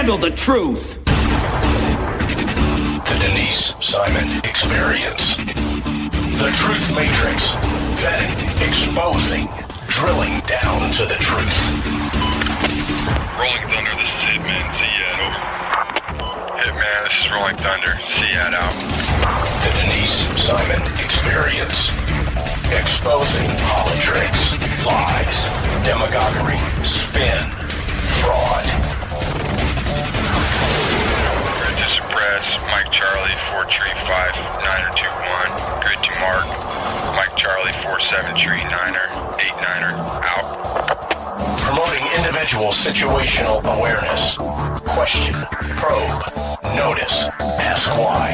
handle the truth. The Denise Simon Experience. The Truth Matrix. Vetting, exposing, drilling down to the truth. Rolling Thunder, this is Hitman, Seattle. Hitman, this is Rolling Thunder, Seattle. The Denise Simon Experience. Exposing politics, lies, demagoguery, spin, fraud. Grid to suppress, Mike Charlie, 4 tree 5, 9er 2-1. Grid to mark, Mike Charlie, 4-7 tree 9er, 8-9er, out. Promoting individual situational awareness. Question, probe, notice, ask why.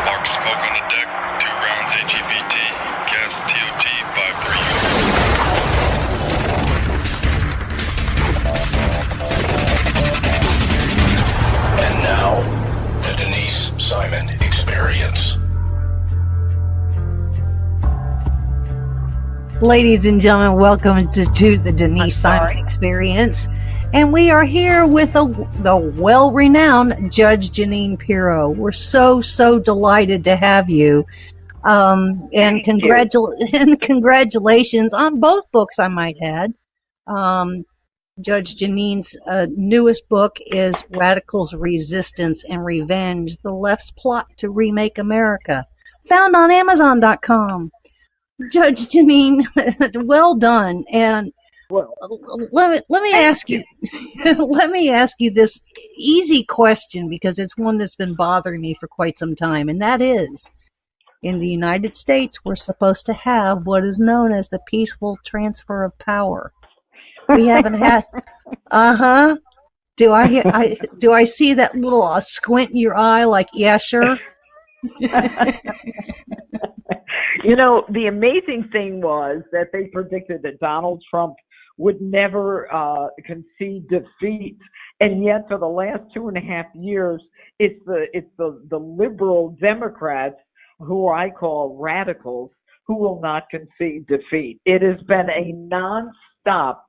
Mark smoke on the deck, 2 rounds AGBT, gas TOT 5-3. And now, the Denise Simon Experience. Ladies and gentlemen, welcome to the Denise Simon Experience. And we are here with the well-renowned Judge Jeanine Pirro. We're so delighted to have you. And congratulations on both books, I might add. Judge Jeanine's newest book is Radicals, Resistance, and Revenge, The Left's Plot to Remake America, found on Amazon.com. Judge Jeanine, well done. And let me ask you this easy question, because it's one that's been bothering me for quite some time, and that is, in the United States, we're supposed to have what is known as the peaceful transfer of power. We haven't had. Do I see that little squint in your eye? Like, yeah, sure. You know, the amazing thing was that they predicted that Donald Trump would never concede defeat, and yet for the last 2.5 years, it's the liberal Democrats, who I call radicals, who will not concede defeat. It has been a nonstop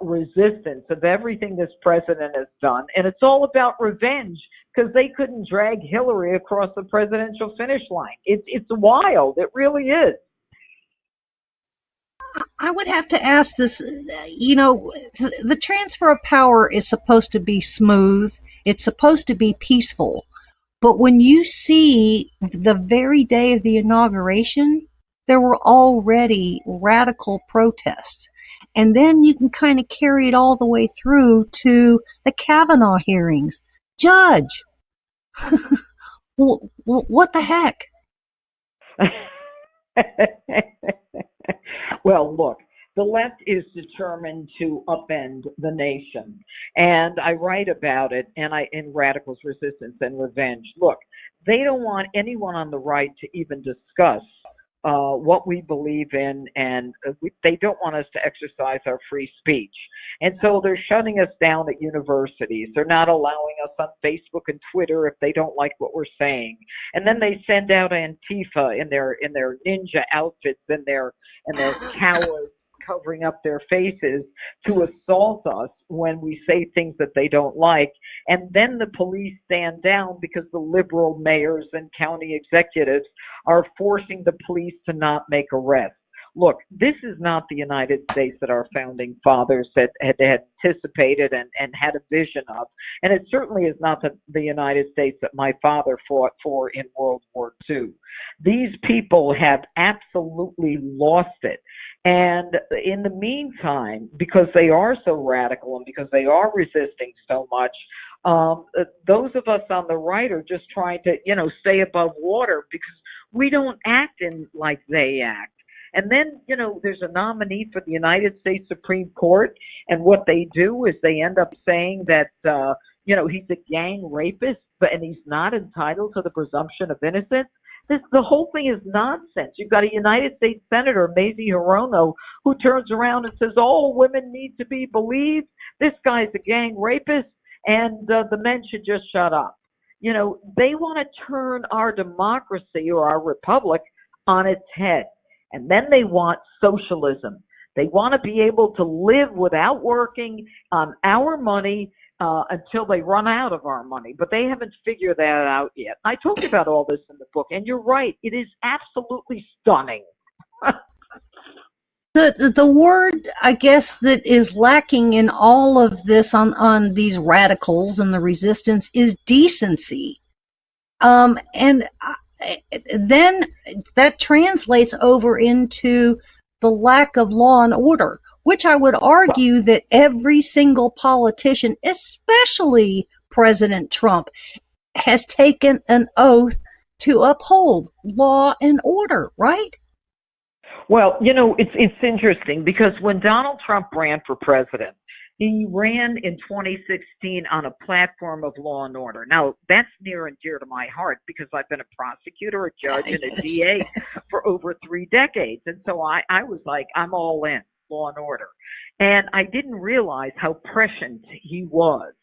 resistance of everything this president has done, and it's all about revenge, because they couldn't drag Hillary across the presidential finish line. It's wild. It really is. I would have to ask this, the transfer of power is supposed to be smooth. It's supposed to be peaceful. But when you see the very day of the inauguration, there were already radical protests. And then you can kind of carry it all the way through to the Kavanaugh hearings. Judge, what the heck? Well, look, the left is determined to upend the nation, and I write about it in Radicals, Resistance, and Revenge. Look, they don't want anyone on the right to even discuss what we believe in, and they don't want us to exercise our free speech. And so they're shutting us down at universities. They're not allowing us on Facebook and Twitter if they don't like what we're saying. And then they send out Antifa in their ninja outfits and their cowards covering up their faces to assault us when we say things that they don't like. And then the police stand down because the liberal mayors and county executives are forcing the police to not make arrests. Look, this is not the United States that our founding fathers had anticipated and had a vision of. And it certainly is not the United States that my father fought for in World War II. These people have absolutely lost it. And in the meantime, because they are so radical and because they are resisting so much, those of us on the right are just trying to, stay above water because we don't act like they act. And then, there's a nominee for the United States Supreme Court, and what they do is they end up saying that, he's a gang rapist, and he's not entitled to the presumption of innocence. The whole thing is nonsense. You've got a United States Senator, Mazie Hirono, who turns around and says, women need to be believed. This guy's a gang rapist, and the men should just shut up. They want to turn our democracy or our republic on its head. And then they want socialism. They want to be able to live without working on our money until they run out of our money. But they haven't figured that out yet. I talked about all this in the book, and you're right. It is absolutely stunning. The word, I guess, that is lacking in all of this on these radicals and the resistance is decency. And then that translates over into the lack of law and order, which I would argue that every single politician, especially President Trump, has taken an oath to uphold law and order, right? Well, it's interesting because when Donald Trump ran for president, he ran in 2016 on a platform of law and order. Now, that's near and dear to my heart because I've been a prosecutor, a judge, and a DA for over 3 decades. And so I was like, I'm all in, law and order. And I didn't realize how prescient he was,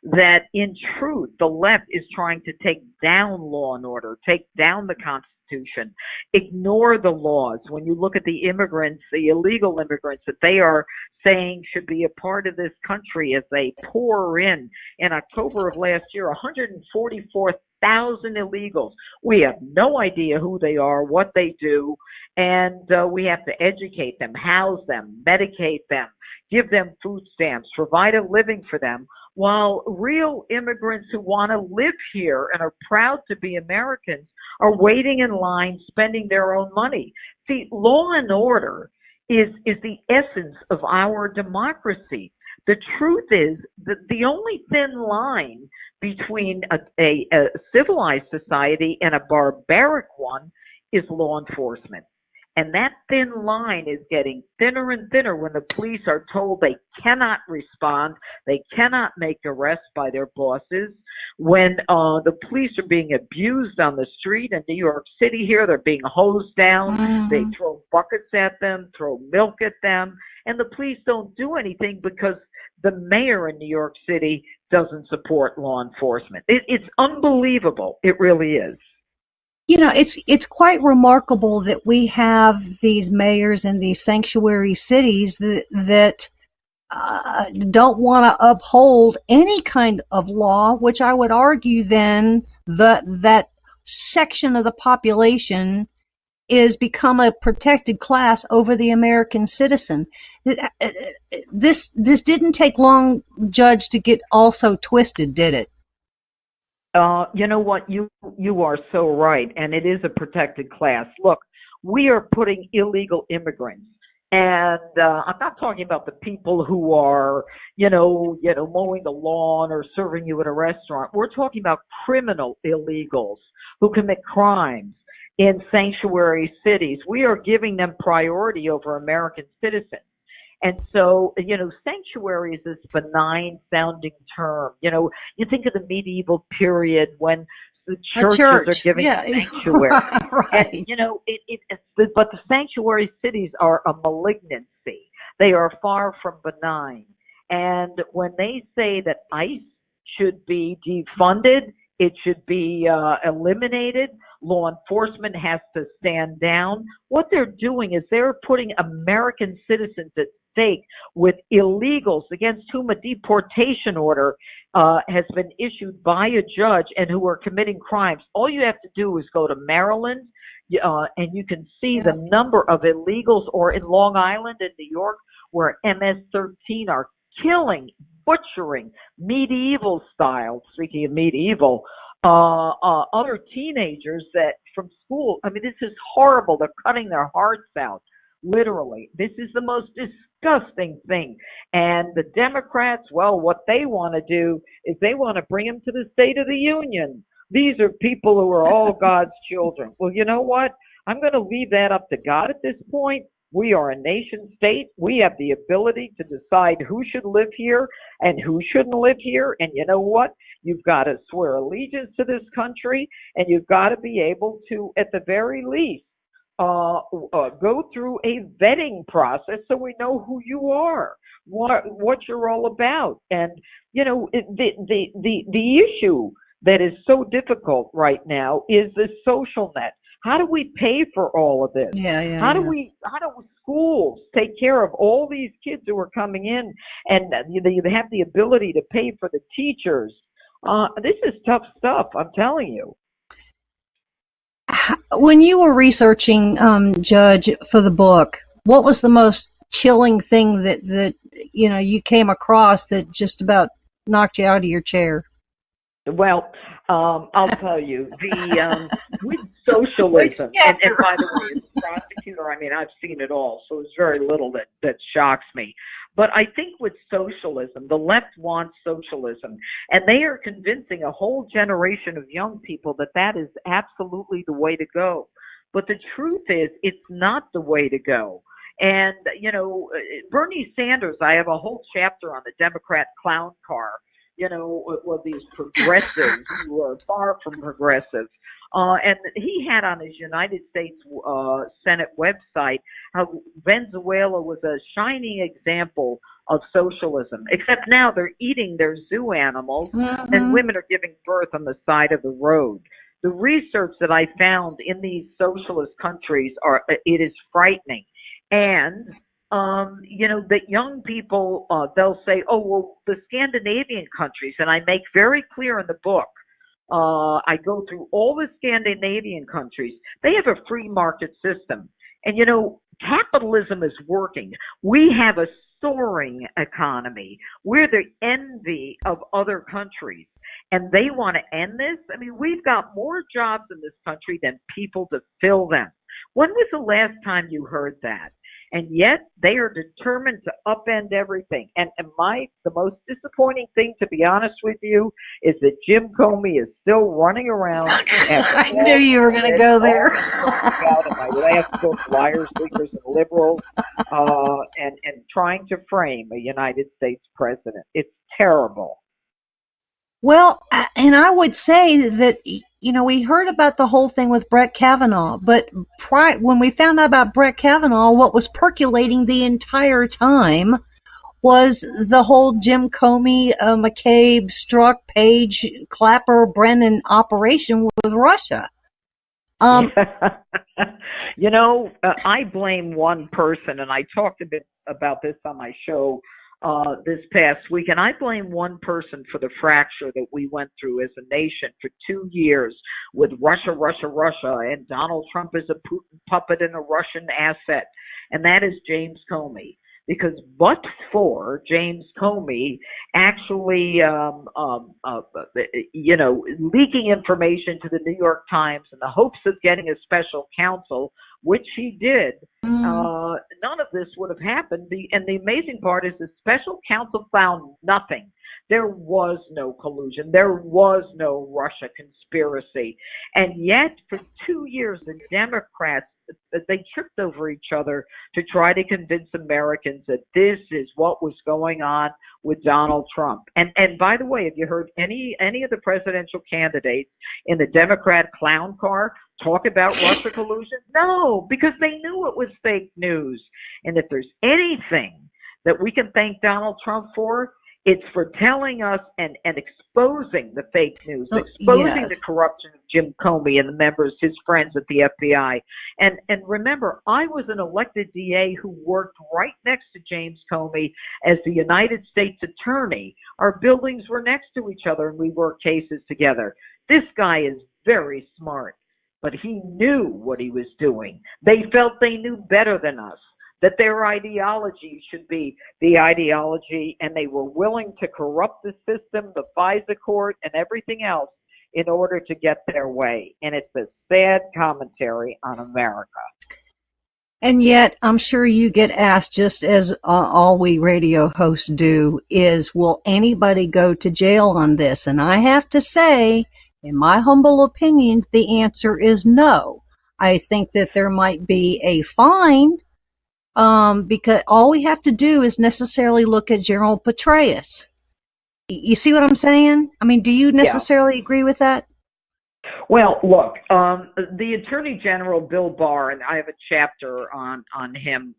that in truth, the left is trying to take down law and order, take down the Constitution, ignore the laws. When you look at the immigrants, the illegal immigrants that they are saying should be a part of this country as they pour in October of last year, 144,000 illegals. We have no idea who they are, what they do, and we have to educate them, house them, medicate them, give them food stamps, provide a living for them, while real immigrants who want to live here and are proud to be Americans are waiting in line, spending their own money. See, law and order is the essence of our democracy. The truth is that the only thin line between a civilized society and a barbaric one is law enforcement. And that thin line is getting thinner and thinner when the police are told they cannot respond, they cannot make arrests by their bosses. When the police are being abused on the street in New York City here, they're being hosed down, they throw buckets at them, throw milk at them, and the police don't do anything because the mayor in New York City doesn't support law enforcement. It's unbelievable. It really is. It's quite remarkable that we have these mayors in these sanctuary cities that don't want to uphold any kind of law, which I would argue then that section of the population is become a protected class over the American citizen. This didn't take long, Judge, to get also twisted, did it? You know what? You are so right, and it is a protected class. Look, we are putting illegal immigrants, and I'm not talking about the people who are, mowing the lawn or serving you at a restaurant. We're talking about criminal illegals who commit crimes in sanctuary cities. We are giving them priority over American citizens. And so, sanctuary is this benign sounding term. You think of the medieval period when the churches are giving sanctuary. Right. And, but the sanctuary cities are a malignancy. They are far from benign. And when they say that ICE should be defunded, it should be eliminated, law enforcement has to stand down, what they're doing is they're putting American citizens at stake with illegals against whom a deportation order has been issued by a judge and who are committing crimes. All you have to do is go to Maryland, and you can see the number of illegals, or in Long Island in New York, where MS-13 are killing, butchering, medieval style, speaking of medieval, other teenagers that from school. I mean, this is horrible. They're cutting their hearts out, literally. This is the most disgusting thing. And the Democrats, well, what they want to do is they want to bring them to the State of the Union. These are people who are all God's children. Well, you know what? I'm going to leave that up to God at this point. We are a nation state. We have the ability to decide who should live here and who shouldn't live here. And you know what? You've got to swear allegiance to this country, and you've got to be able to, at the very least, go through a vetting process so we know who you are, what you're all about. And, the issue that is so difficult right now is the social net. How do we pay for all of this? How do schools take care of all these kids who are coming in, and you have the ability to pay for the teachers? This is tough stuff, I'm telling you. When you were researching, Judge, for the book, what was the most chilling thing that you came across that just about knocked you out of your chair? Well, I'll tell you, with socialism, and by the way, as a prosecutor, I mean, I've seen it all, so it's very little that shocks me. But I think with socialism, the left wants socialism, and they are convincing a whole generation of young people that is absolutely the way to go. But the truth is, it's not the way to go. And, Bernie Sanders, I have a whole chapter on the Democrat clown car, these progressives who are far from progressive. And he had on his United States Senate website how Venezuela was a shining example of socialism, except now they're eating their zoo animals and women are giving birth on the side of the road. The research that I found in these socialist countries it is frightening. And that young people, they'll say, oh, well, the Scandinavian countries, and I make very clear in the book, I go through all the Scandinavian countries, they have a free market system. And, capitalism is working. We have a soaring economy. We're the envy of other countries. And they want to end this? I mean, we've got more jobs in this country than people to fill them. When was the last time you heard that? And yet they are determined to upend everything. And the most disappointing thing, to be honest with you, is that Jim Comey is still running around. I knew you were going to go there. Out in my last book, Liars, Leakers, and Liberals, and trying to frame a United States president. It's terrible. Well, and I would say that, we heard about the whole thing with Brett Kavanaugh, but when we found out about Brett Kavanaugh, what was percolating the entire time was the whole Jim Comey, McCabe, Strzok, Page, Clapper, Brennan operation with Russia. I blame one person, and I talked a bit about this on my show this past week, and I blame one person for the fracture that we went through as a nation for 2 years with Russia, and Donald Trump is a Putin puppet and a Russian asset, and that is James Comey. Because but for James Comey actually, leaking information to the New York Times in the hopes of getting a special counsel, which he did, none of this would have happened. And the amazing part is the special counsel found nothing. There was no collusion. There was no Russia conspiracy. And yet, for 2 years, the Democrats, they tripped over each other to try to convince Americans that this is what was going on with Donald Trump. And by the way, have you heard any of the presidential candidates in the Democrat clown car talk about Russia collusion? No, because they knew it was fake news. And if there's anything that we can thank Donald Trump for, it's for telling us and exposing the fake news, exposing the corruption of Jim Comey and the members, his friends at the FBI. And remember, I was an elected DA who worked right next to James Comey as the United States attorney. Our buildings were next to each other and we worked cases together. This guy is very smart, but he knew what he was doing. They felt they knew better than us, that their ideology should be the ideology, and they were willing to corrupt the system, the FISA court, and everything else in order to get their way. And it's a sad commentary on America. And yet, I'm sure you get asked, just as all we radio hosts do, is, will anybody go to jail on this? And I have to say, in my humble opinion, the answer is no. I think that there might be a fine, because all we have to do is necessarily look at General Petraeus. You see what I'm saying? I mean, do you necessarily agree with that? Well, look, the Attorney General, Bill Barr, and I have a chapter on him,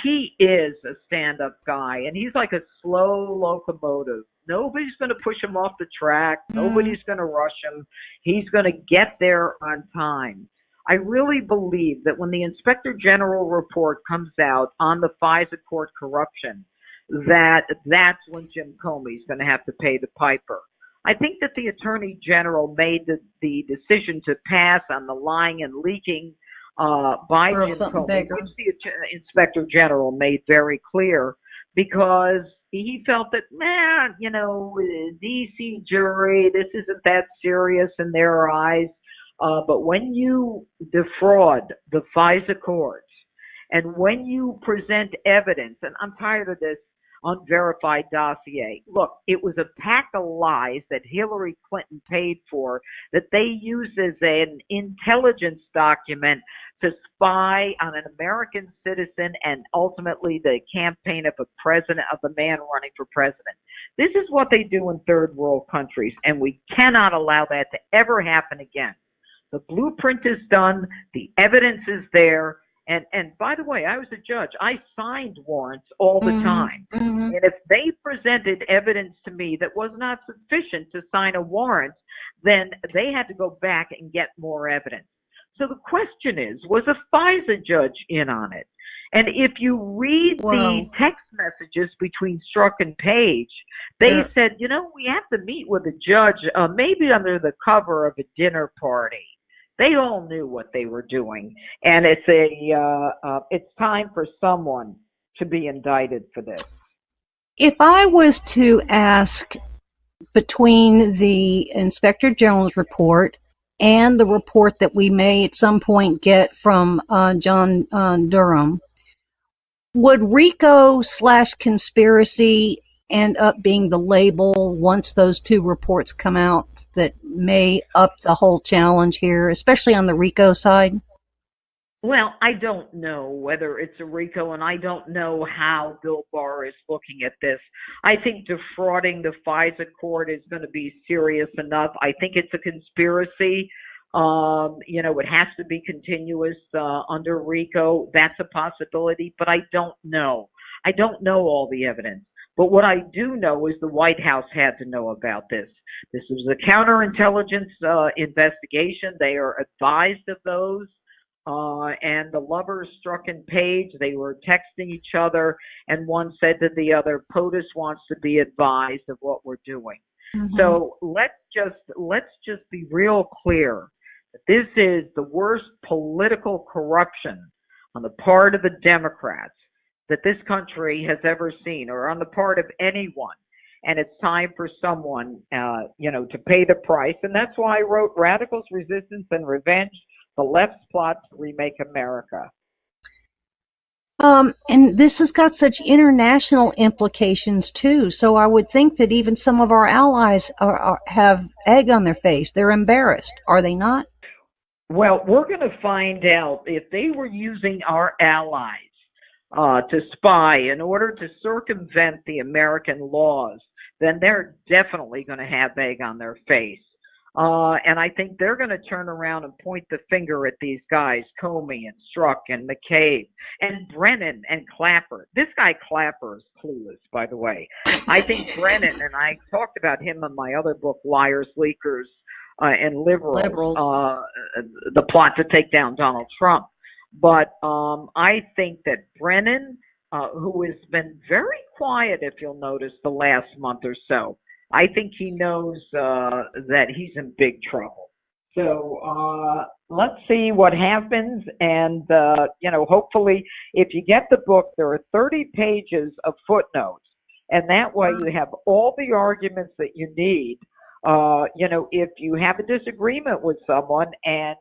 he is a stand-up guy, and he's like a slow locomotive. Nobody's going to push him off the track. Nobody's going to rush him. He's going to get there on time. I really believe that when the Inspector General report comes out on the FISA court corruption, that's when Jim Comey's going to have to pay the piper. I think that the Attorney General made the decision to pass on the lying and leaking by Jim Comey, which the Inspector General made very clear, because he felt that, D.C. jury, this isn't that serious in their eyes. But when you defraud the FISA courts, and when you present evidence, and I'm tired of this unverified dossier. Look, it was a pack of lies that Hillary Clinton paid for, that they used as an intelligence document to spy on an American citizen and ultimately the campaign of a man running for president. This is what they do in third world countries, and we cannot allow that to ever happen again. The blueprint is done. The evidence is there. And by the way, I was a judge. I signed warrants all the time. And if they presented evidence to me that was not sufficient to sign a warrant, then they had to go back and get more evidence. So the question is, was a FISA judge in on it? And if you read the text messages between Strzok and Page, they said, we have to meet with a judge, maybe under the cover of a dinner party. They all knew what they were doing, and it's time for someone to be indicted for this. If I was to ask between the Inspector General's report and the report that we may at some point get from John Durham, would RICO/conspiracy end up being the label once those two reports come out that may up the whole challenge here, especially on the RICO side? Well, I don't know whether it's a RICO, and I don't know how Bill Barr is looking at this. I think defrauding the FISA court is going to be serious enough. I think it's a conspiracy. It has to be continuous under RICO. That's a possibility, but I don't know. I don't know all the evidence. But what I do know is the White House had to know about this. This was a counterintelligence investigation. They are advised of those. And the lovers, Strzok and Page, they were texting each other, and one said to the other, POTUS wants to be advised of what we're doing. So let's just be real clear that this is the worst political corruption on the part of the Democrats that this country has ever seen, or on the part of anyone. And it's time for someone, to pay the price. And that's why I wrote Radicals, Resistance, and Revenge, the Left's Plot to Remake America. And this has got such international implications, too. So I would think that even some of our allies have egg on their face. They're embarrassed, are they not? Well, we're going to find out if they were using our allies to spy in order to circumvent the American laws, then they're definitely going to have egg on their face. And I think they're going to turn around and point the finger at these guys, Comey and Strzok and McCabe and Brennan and Clapper. This guy Clapper is clueless, by the way. I think Brennan, and I talked about him in my other book, Liars, Leakers, and Liberals. The plot to take down Donald Trump. But I think that Brennan, who has been very quiet, if you'll notice, the last month or so, I think he knows that he's in big trouble. So let's see what happens. And, hopefully, if you get the book, there are 30 pages of footnotes. And that way you have all the arguments that you need. If you have a disagreement with someone and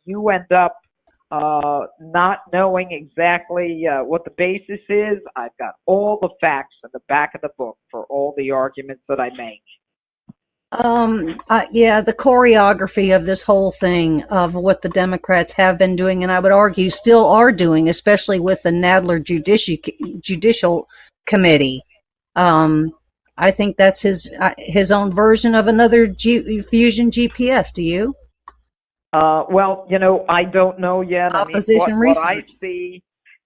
you end up not knowing exactly what the basis is, I've got all the facts in the back of the book for all the arguments that I make. The choreography of this whole thing of what the Democrats have been doing, and I would argue still are doing, especially with the Nadler Judicial Committee. I think that's his own version of another fusion GPS. Do you? I don't know yet. Opposition research.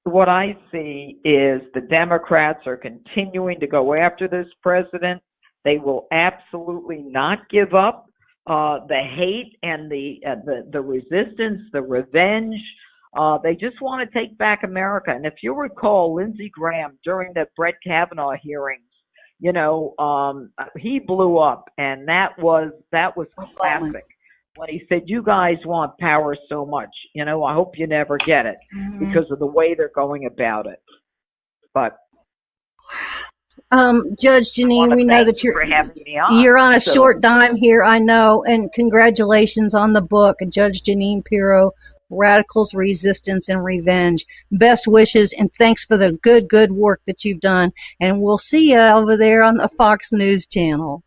What I see is the Democrats are continuing to go after this president. They will absolutely not give up. The hate and the resistance, the revenge. They just want to take back America. And if you recall, Lindsey Graham during the Brett Kavanaugh hearings, he blew up, and that was classic. When he said, "You guys want power so much, I hope you never get it," because of the way they're going about it. But Judge Jeanine, we know that you're on a short dime here, I know, and congratulations on the book, Judge Jeanine Pirro, Radicals, Resistance, and Revenge. Best wishes, and thanks for the good work that you've done, and we'll see you over there on the Fox News channel.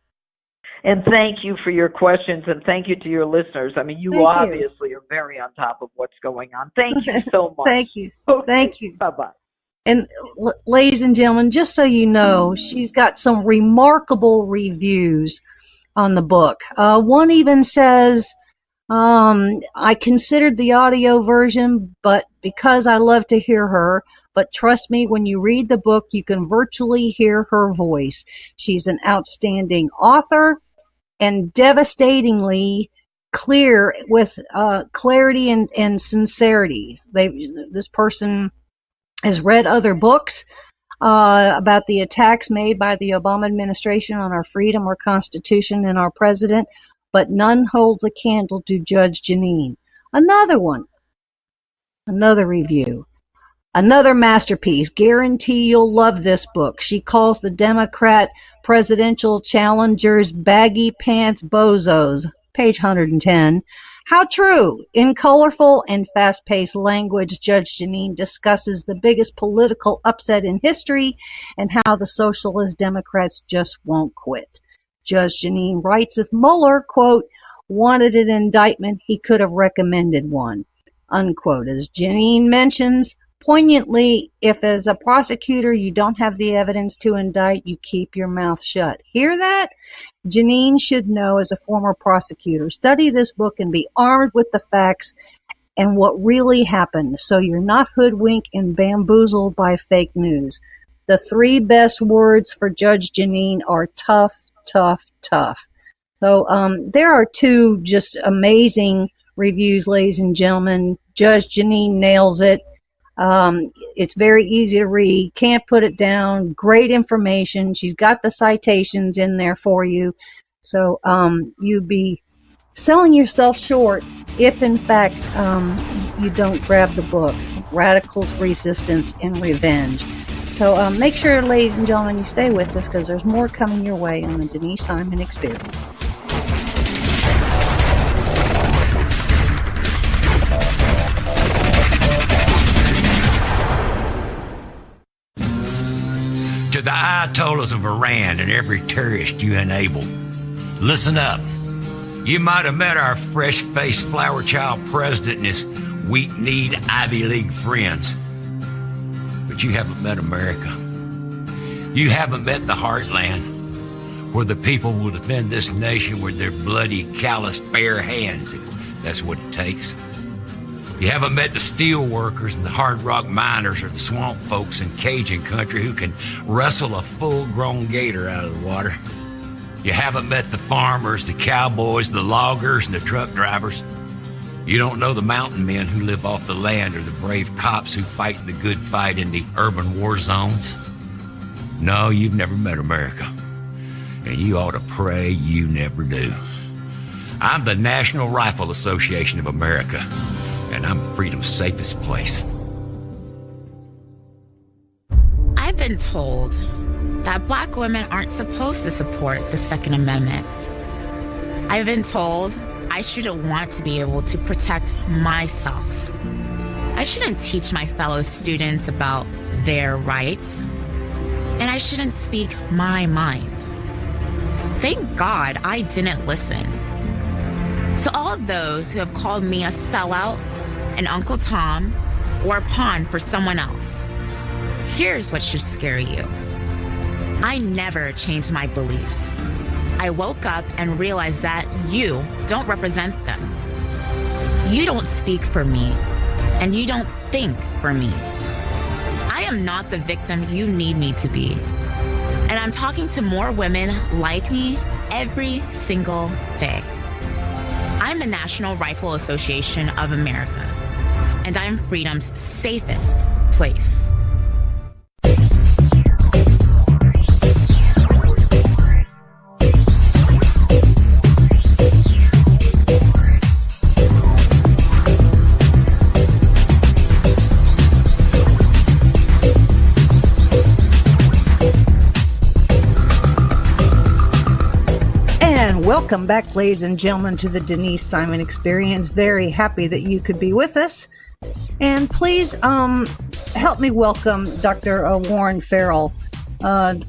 And thank you for your questions, and thank you to your listeners. I mean, you obviously are very on top of what's going on. Thank you so much. Thank you. Okay. Thank you. Bye-bye. And ladies and gentlemen, just so you know, she's got some remarkable reviews on the book. One even says, I considered the audio version, but because I love to hear her, but trust me, when you read the book, you can virtually hear her voice. She's an outstanding author and devastatingly clear with clarity and sincerity. This person has read other books about the attacks made by the Obama administration on our freedom, our Constitution, and our president, but none holds a candle to Judge Jeanine. Another one, another review, another masterpiece. Guarantee you'll love this book. She calls the Democrat presidential challengers baggy pants bozos. Page 110. How true! In colorful and fast-paced language, Judge Jeanine discusses the biggest political upset in history and how the socialist Democrats just won't quit. Judge Jeanine writes, if Mueller, quote, wanted an indictment, he could have recommended one, unquote. As Jeanine mentions, poignantly, if as a prosecutor you don't have the evidence to indict, you keep your mouth shut. Hear that? Jeanine should know as a former prosecutor. Study this book and be armed with the facts and what really happened, so you're not hoodwinked and bamboozled by fake news. The three best words for Judge Jeanine are tough, tough, tough. So there are two just amazing reviews, ladies and gentlemen. Judge Jeanine nails it. It's very easy to read. Can't put it down. Great information. She's got the citations in there for you. So you'd be selling yourself short if, in fact, you don't grab the book, Radicals, Resistance, and Revenge. So make sure, ladies and gentlemen, you stay with us because there's more coming your way on the Denise Simon Experience. To the Ayatollahs of Iran and every terrorist you enable, listen up. You might have met our fresh-faced flower child president and his weak-kneed Ivy League friends, but you haven't met America. You haven't met the heartland, where the people will defend this nation with their bloody, calloused, bare hands, if that's what it takes. You haven't met the steel workers and the hard rock miners or the swamp folks in Cajun country who can wrestle a full-grown gator out of the water. You haven't met the farmers, the cowboys, the loggers, and the truck drivers. You don't know the mountain men who live off the land or the brave cops who fight the good fight in the urban war zones. No, you've never met America, and you ought to pray you never do. I'm the National Rifle Association of America, and I'm freedom's safest place. I've been told that black women aren't supposed to support the Second Amendment. I've been told I shouldn't want to be able to protect myself. I shouldn't teach my fellow students about their rights, and I shouldn't speak my mind. Thank God I didn't listen. To all of those who have called me a sellout, an Uncle Tom, or a pawn for someone else, here's what should scare you. I never changed my beliefs. I woke up and realized that you don't represent them. You don't speak for me, and you don't think for me. I am not the victim you need me to be, and I'm talking to more women like me every single day. I'm the National Rifle Association of America, and I'm freedom's safest place. Welcome back, ladies and gentlemen, to the Denise Simon Experience. Very happy that you could be with us. And please help me welcome Dr. Warren Farrell. I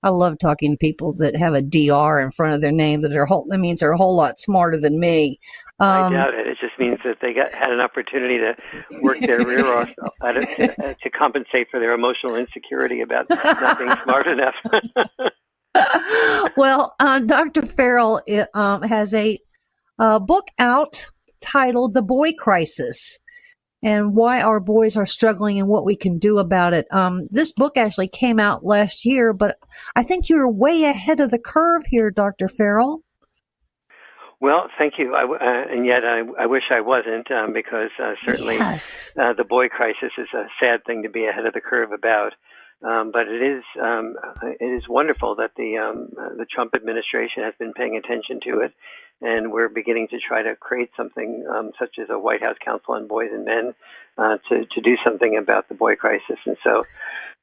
love talking to people that have a DR in front of their name. That means they're a whole lot smarter than me. I doubt it. It just means that they had an opportunity to work their rear off to compensate for their emotional insecurity about not being smart enough. Well, Dr. Farrell has a book out titled The Boy Crisis and Why Our Boys Are Struggling and What We Can Do About It. This book actually came out last year, but I think you're way ahead of the curve here, Dr. Farrell. Well, thank you. And yet I wish I wasn't, because certainly yes. The boy crisis is a sad thing to be ahead of the curve about. But it is wonderful that the Trump administration has been paying attention to it, and we're beginning to try to create something such as a White House Council on Boys and Men to do something about the boy crisis. And so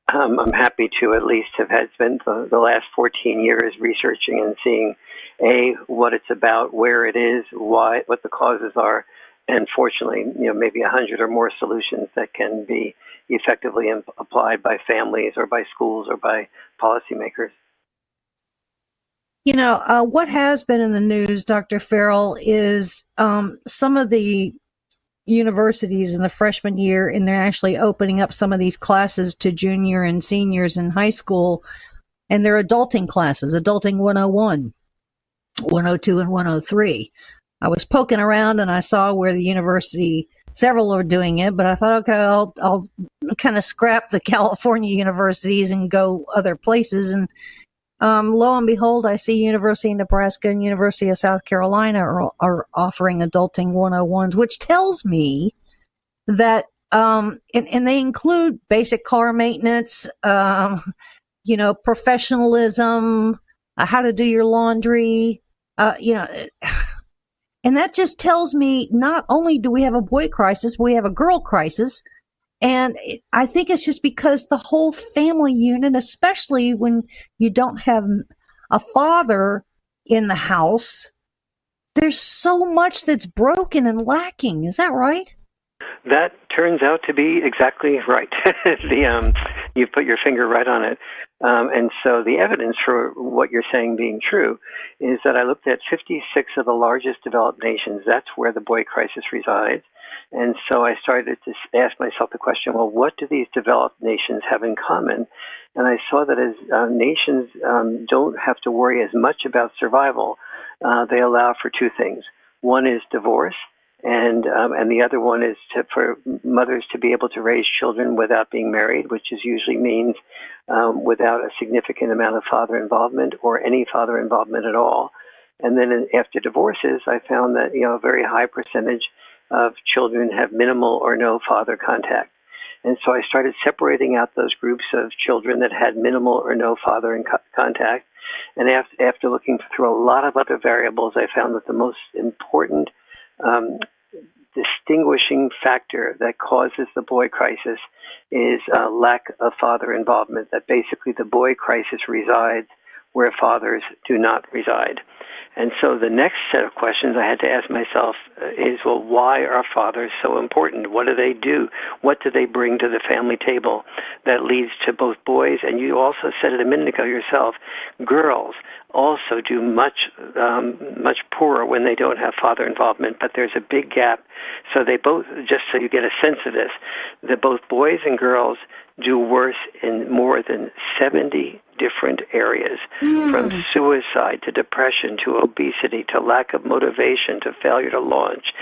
I'm happy to at least have spent the last 14 years researching and seeing what it's about, where it is, what the causes are, and fortunately, maybe 100 or more solutions that can be effectively applied by families or by schools or by policymakers. What has been in the news, Dr. Farrell, is some of the universities in the freshman year, and they're actually opening up some of these classes to junior and seniors in high school, and they're adulting classes, Adulting 101, 102, and 103. I was poking around and I saw where the university, several are doing it, but I thought, okay, I'll kind of scrap the California universities and go other places. And lo and behold, I see University of Nebraska and University of South Carolina are offering Adulting 101s, which tells me that, and they include basic car maintenance, professionalism, how to do your laundry, and that just tells me not only do we have a boy crisis, we have a girl crisis. And I think it's just because the whole family unit, especially when you don't have a father in the house, there's so much that's broken and lacking. Is that right? That turns out to be exactly right. You put your finger right on it. And so the evidence for what you're saying being true is that I looked at 56 of the largest developed nations. That's where the boy crisis resides. And so I started to ask myself the question, well, what do these developed nations have in common? And I saw that as nations don't have to worry as much about survival, they allow for two things. One is divorce, and the other one is for mothers to be able to raise children without being married, which usually means without a significant amount of father involvement or any father involvement at all. And then after divorces, I found that a very high percentage of children have minimal or no father contact. And so I started separating out those groups of children that had minimal or no father contact. And after looking through a lot of other variables, I found that the most important distinguishing factor that causes the boy crisis is lack of father involvement, that basically the boy crisis resides where fathers do not reside. And so the next set of questions I had to ask myself is, well, why are fathers so important? What do they do? What do they bring to the family table that leads to both boys, and you also said it a minute ago yourself, girls also do much poorer when they don't have father involvement, but there's a big gap. So they both, just so you get a sense of this, that both boys and girls do worse in more than 70 different areas, from suicide to depression to obesity to lack of motivation to failure to launch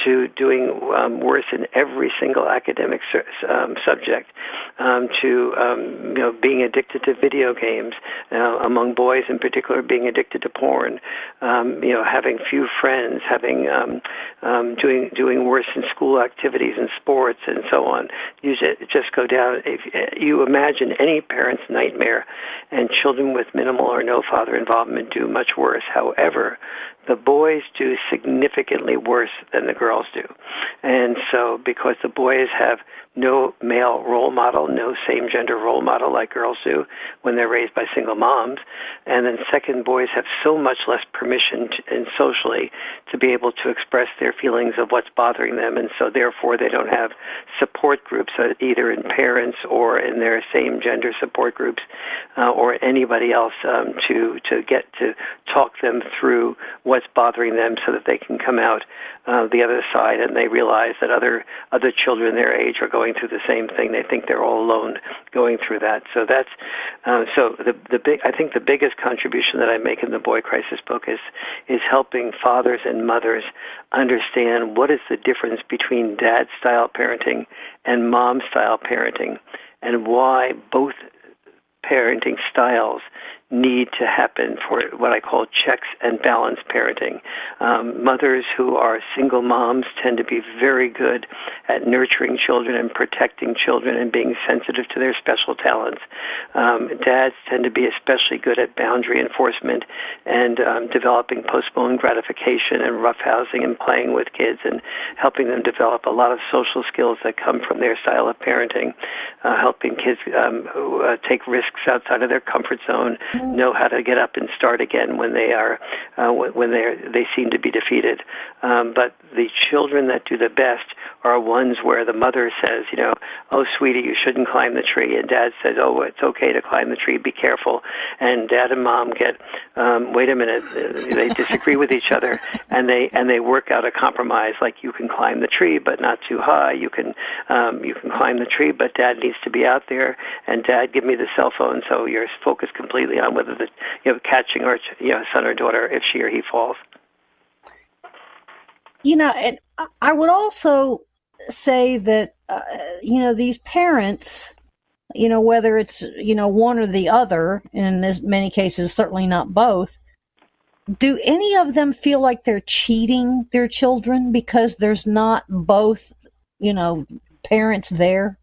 to doing worse in every single academic subject, to being addicted to video games, among boys in particular, being addicted to porn, having few friends, having doing worse in school activities and sports and so on. You just go down. If you imagine any parent's nightmare, and children with minimal or no father involvement do much worse. However, the boys do significantly worse than the girls do. And so because the boys have no male role model, no same-gender role model like girls do when they're raised by single moms, and then second, boys have so much less permission and socially to be able to express their feelings of what's bothering them, and so therefore they don't have support groups, either in parents or in their same-gender support groups or anybody else to get to talk them through what's bothering them so that they can come out the other side and they realize that other children their age are going through the same thing. They think they're all alone going through that. So that's I think the biggest contribution that I make in the Boy Crisis book is helping fathers and mothers understand what is the difference between dad-style parenting and mom-style parenting, and why both parenting styles need to happen for what I call checks and balance parenting. Mothers who are single moms tend to be very good at nurturing children and protecting children and being sensitive to their special talents. Dads tend to be especially good at boundary enforcement and developing postponed gratification and roughhousing and playing with kids and helping them develop a lot of social skills that come from their style of parenting, helping kids take risks outside of their comfort zone, know how to get up and start again when they seem to be defeated. But the children that do the best are ones where the mother says, oh, sweetie, you shouldn't climb the tree, and dad says, oh, it's okay to climb the tree, be careful. And dad and mom get, wait a minute, they disagree with each other, and they work out a compromise, like you can climb the tree, but not too high. You can climb the tree, but dad needs to be out there, and dad, give me the cell phone, so you're focused completely on whether catching our son or daughter if she or he falls. And I would also say that these parents, whether it's one or the other, and in many cases certainly not both, do any of them feel like they're cheating their children because there's not both parents there?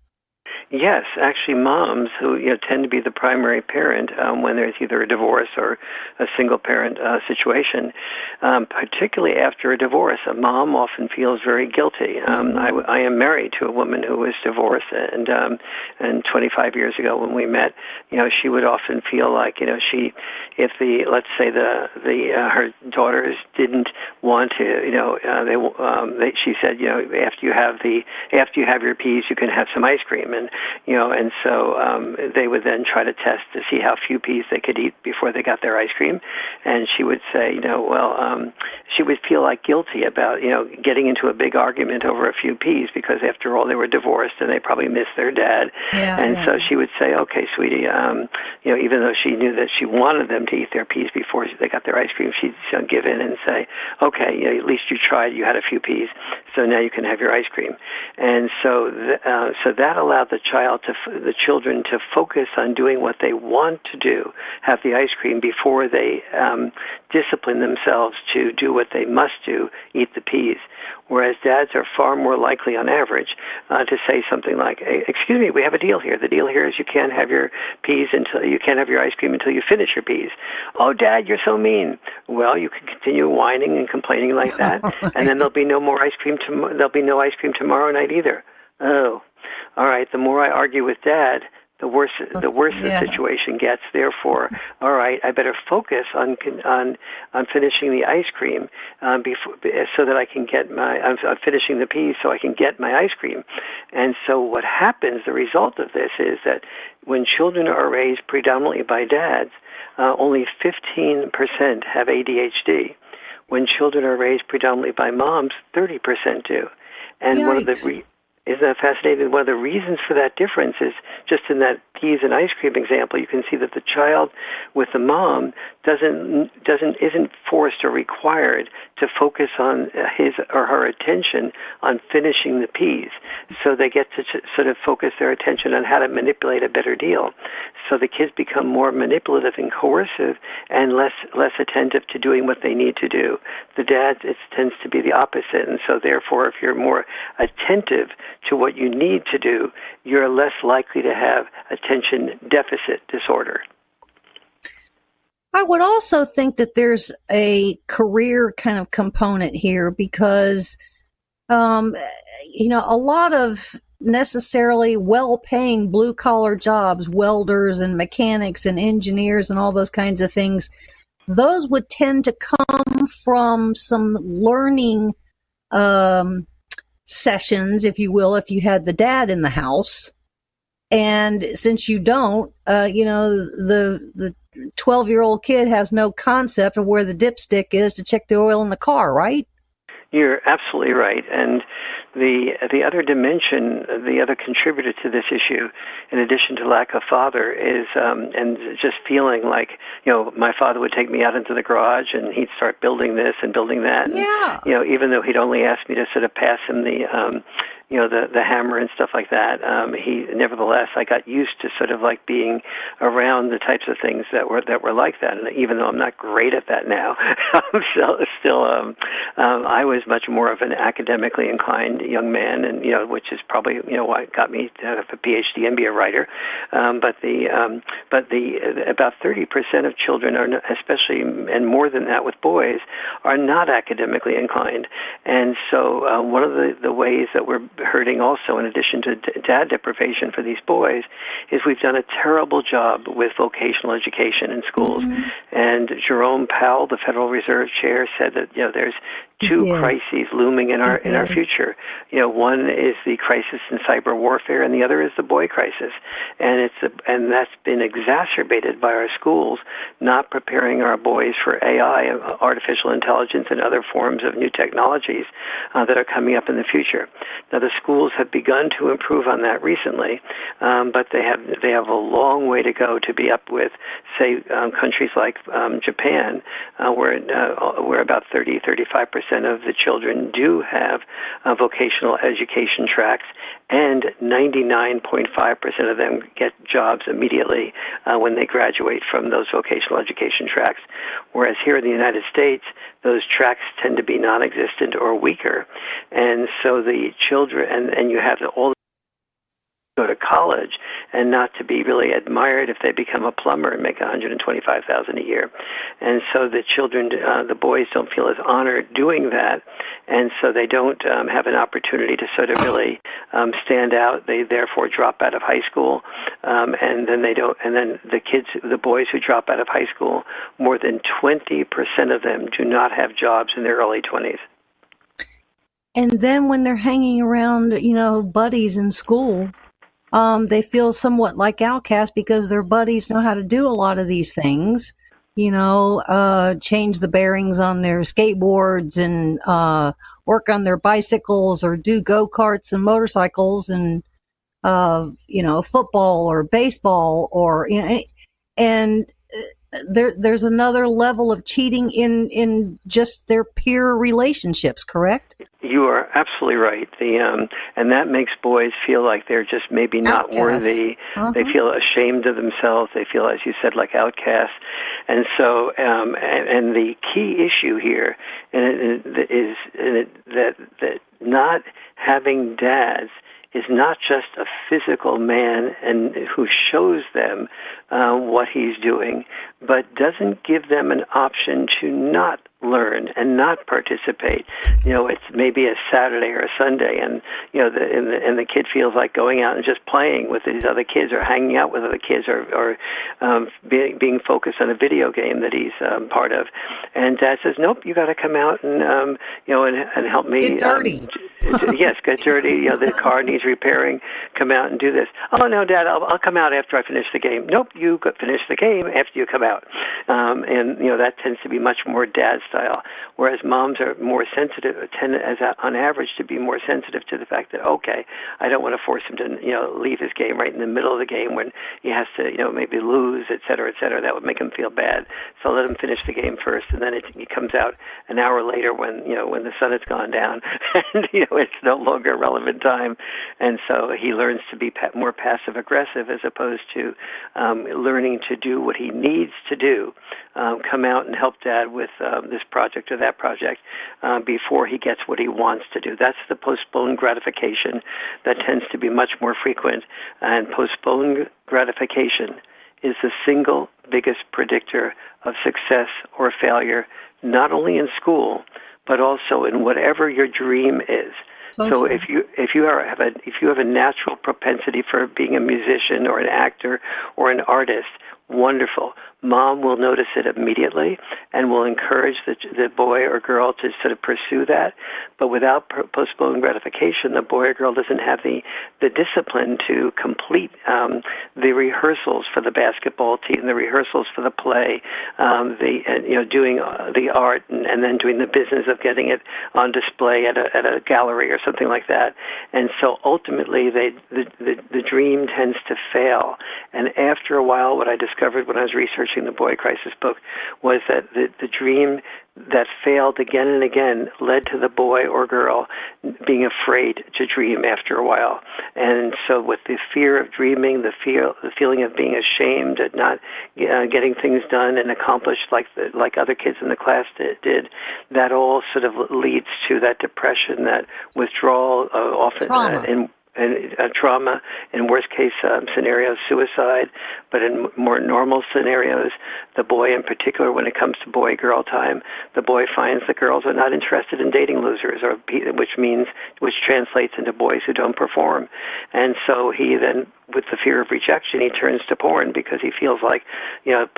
Yes, actually, moms who tend to be the primary parent when there's either a divorce or a single-parent situation, particularly after a divorce, a mom often feels very guilty. I am married to a woman who was divorced, and 25 years ago when we met, she would often feel like if let's say her daughters didn't want to, she said, after you have your peas, you can have some ice cream, and so they would then try to test to see how few peas they could eat before they got their ice cream. And she would say, she would feel like guilty about, getting into a big argument over a few peas because after all they were divorced and they probably missed their dad. So she would say, okay, sweetie, even though she knew that she wanted them to eat their peas before they got their ice cream, she'd give in and say, okay, at least you tried, you had a few peas, so now you can have your ice cream. And so that allowed the children to focus on doing what they want to do, have the ice cream, before they discipline themselves to do what they must do, eat the peas. Whereas dads are far more likely, on average, to say something like, hey, excuse me, we have a deal here. The deal here is you can't have your ice cream until you finish your peas. Oh, Dad, you're so mean. Well, you can continue whining and complaining like that, and then there'll be no more ice cream. There'll be no ice cream tomorrow night either. Oh, all right. The more I argue with Dad, the worse the situation gets. Therefore, all right, I better focus on finishing the ice cream so that I can get I'm finishing the peas so I can get my ice cream. And so what happens, the result of this, is that when children are raised predominantly by dads, only 15% have ADHD. When children are raised predominantly by moms, 30% do. And Isn't that fascinating? One of the reasons for that difference is just in that peas and ice cream example, you can see that the child with the mom isn't forced or required to focus on his or her attention on finishing the peas. So they get to sort of focus their attention on how to manipulate a better deal. So the kids become more manipulative and coercive and less attentive to doing what they need to do. The dad, it tends to be the opposite. And so therefore, if you're more attentive to what you need to do, you're less likely to have attention deficit disorder. I would also think that there's a career kind of component here because, a lot of necessarily well-paying blue-collar jobs, welders and mechanics and engineers and all those kinds of things, those would tend to come from some learning sessions, if you will, if you had the dad in the house. And since you don't, the 12-year-old kid has no concept of where the dipstick is to check the oil in the car, right? You're absolutely right. And the other dimension, the other contributor to this issue, in addition to lack of father, is and just feeling like, my father would take me out into the garage and he'd start building this and building that. Yeah. And, even though he'd only ask me to sort of pass him the hammer and stuff like that, nevertheless, I got used to sort of like being around the types of things that were like that. And even though I'm not great at that now, I was much more of an academically inclined young man, and which is probably what got me to have a PhD and be a writer. But about 30% of children are, especially and more than that with boys, are not academically inclined. And so one of the ways that we're hurting also, in addition to dad deprivation for these boys, is we've done a terrible job with vocational education in schools. Mm-hmm. And Jerome Powell, the Federal Reserve Chair, said that there's two crises looming in our future. One is the crisis in cyber warfare, and the other is the boy crisis. And that's been exacerbated by our schools not preparing our boys for AI, artificial intelligence, and other forms of new technologies that are coming up in the future. Now, the schools have begun to improve on that recently, but they have a long way to go to be up with, say, countries like Japan, where about 30-35% of the children do have vocational education tracks, and 99.5% of them get jobs immediately when they graduate from those vocational education tracks. Whereas here in the United States, those tracks tend to be non-existent or weaker. And so the children, and you have all go to college and not to be really admired if they become a plumber and make $125,000 a year. And so the children, the boys don't feel as honored doing that, and so they don't have an opportunity to sort of really stand out. They therefore drop out of high school, and then the boys who drop out of high school, more than 20% of them do not have jobs in their early 20s. And then when they're hanging around, buddies in school, they feel somewhat like outcasts because their buddies know how to do a lot of these things, change the bearings on their skateboards and work on their bicycles or do go-karts and motorcycles and, football or baseball or, and there's another level of cheating in just their peer relationships, correct? You are absolutely right. And that makes boys feel like they're just maybe not outcasts. Worthy. Uh-huh. They feel ashamed of themselves. They feel, as you said, like outcasts. And so, and the key issue here is that not having dads is not just a physical man and who shows them what he's doing, but doesn't give them an option to not learn and not participate. It's maybe a Saturday or a Sunday, and the kid feels like going out and just playing with these other kids or hanging out with other kids or being focused on a video game that he's part of. And Dad says, "Nope, you got to come out and and help me get dirty." Yes, get dirty. The car needs repairing. Come out and do this. Oh no, Dad, I'll come out after I finish the game. Nope, you finish the game after you come out. And that tends to be much more Dad's hostile, whereas moms are more sensitive, tend on average to be more sensitive to the fact that, okay, I don't want to force him to, leave his game right in the middle of the game when he has to, maybe lose, et cetera, et cetera. That would make him feel bad. So let him finish the game first, and then he comes out an hour later when the sun has gone down, and, it's no longer a relevant time. And so he learns to be more passive-aggressive as opposed to learning to do what he needs to do, come out and help Dad with this project or that project before he gets what he wants to do. That's the postponed gratification that tends to be much more frequent. And postponed gratification is the single biggest predictor of success or failure, not only in school, but also in whatever your dream is. So if you have a natural propensity for being a musician or an actor or an artist, wonderful. Mom will notice it immediately and will encourage the boy or girl to sort of pursue that. But without postponed gratification, the boy or girl doesn't have the discipline to complete the rehearsals for the basketball team, the rehearsals for the play, doing the art and then doing the business of getting it on display at a gallery or something like that. And so ultimately, the dream tends to fail. And after a while, what I discovered when I was researching the Boy Crisis book was that the dream that failed again and again led to the boy or girl being afraid to dream after a while. And so with the fear of dreaming, the feeling of being ashamed at not getting things done and accomplished like other kids in the class did, that all sort of leads to that depression, that withdrawal, often trauma, in worst case scenarios, suicide, but in more normal scenarios, the boy in particular, when it comes to boy-girl time, the boy finds that girls are not interested in dating losers, which translates into boys who don't perform. And so he then, with the fear of rejection, he turns to porn because he feels like,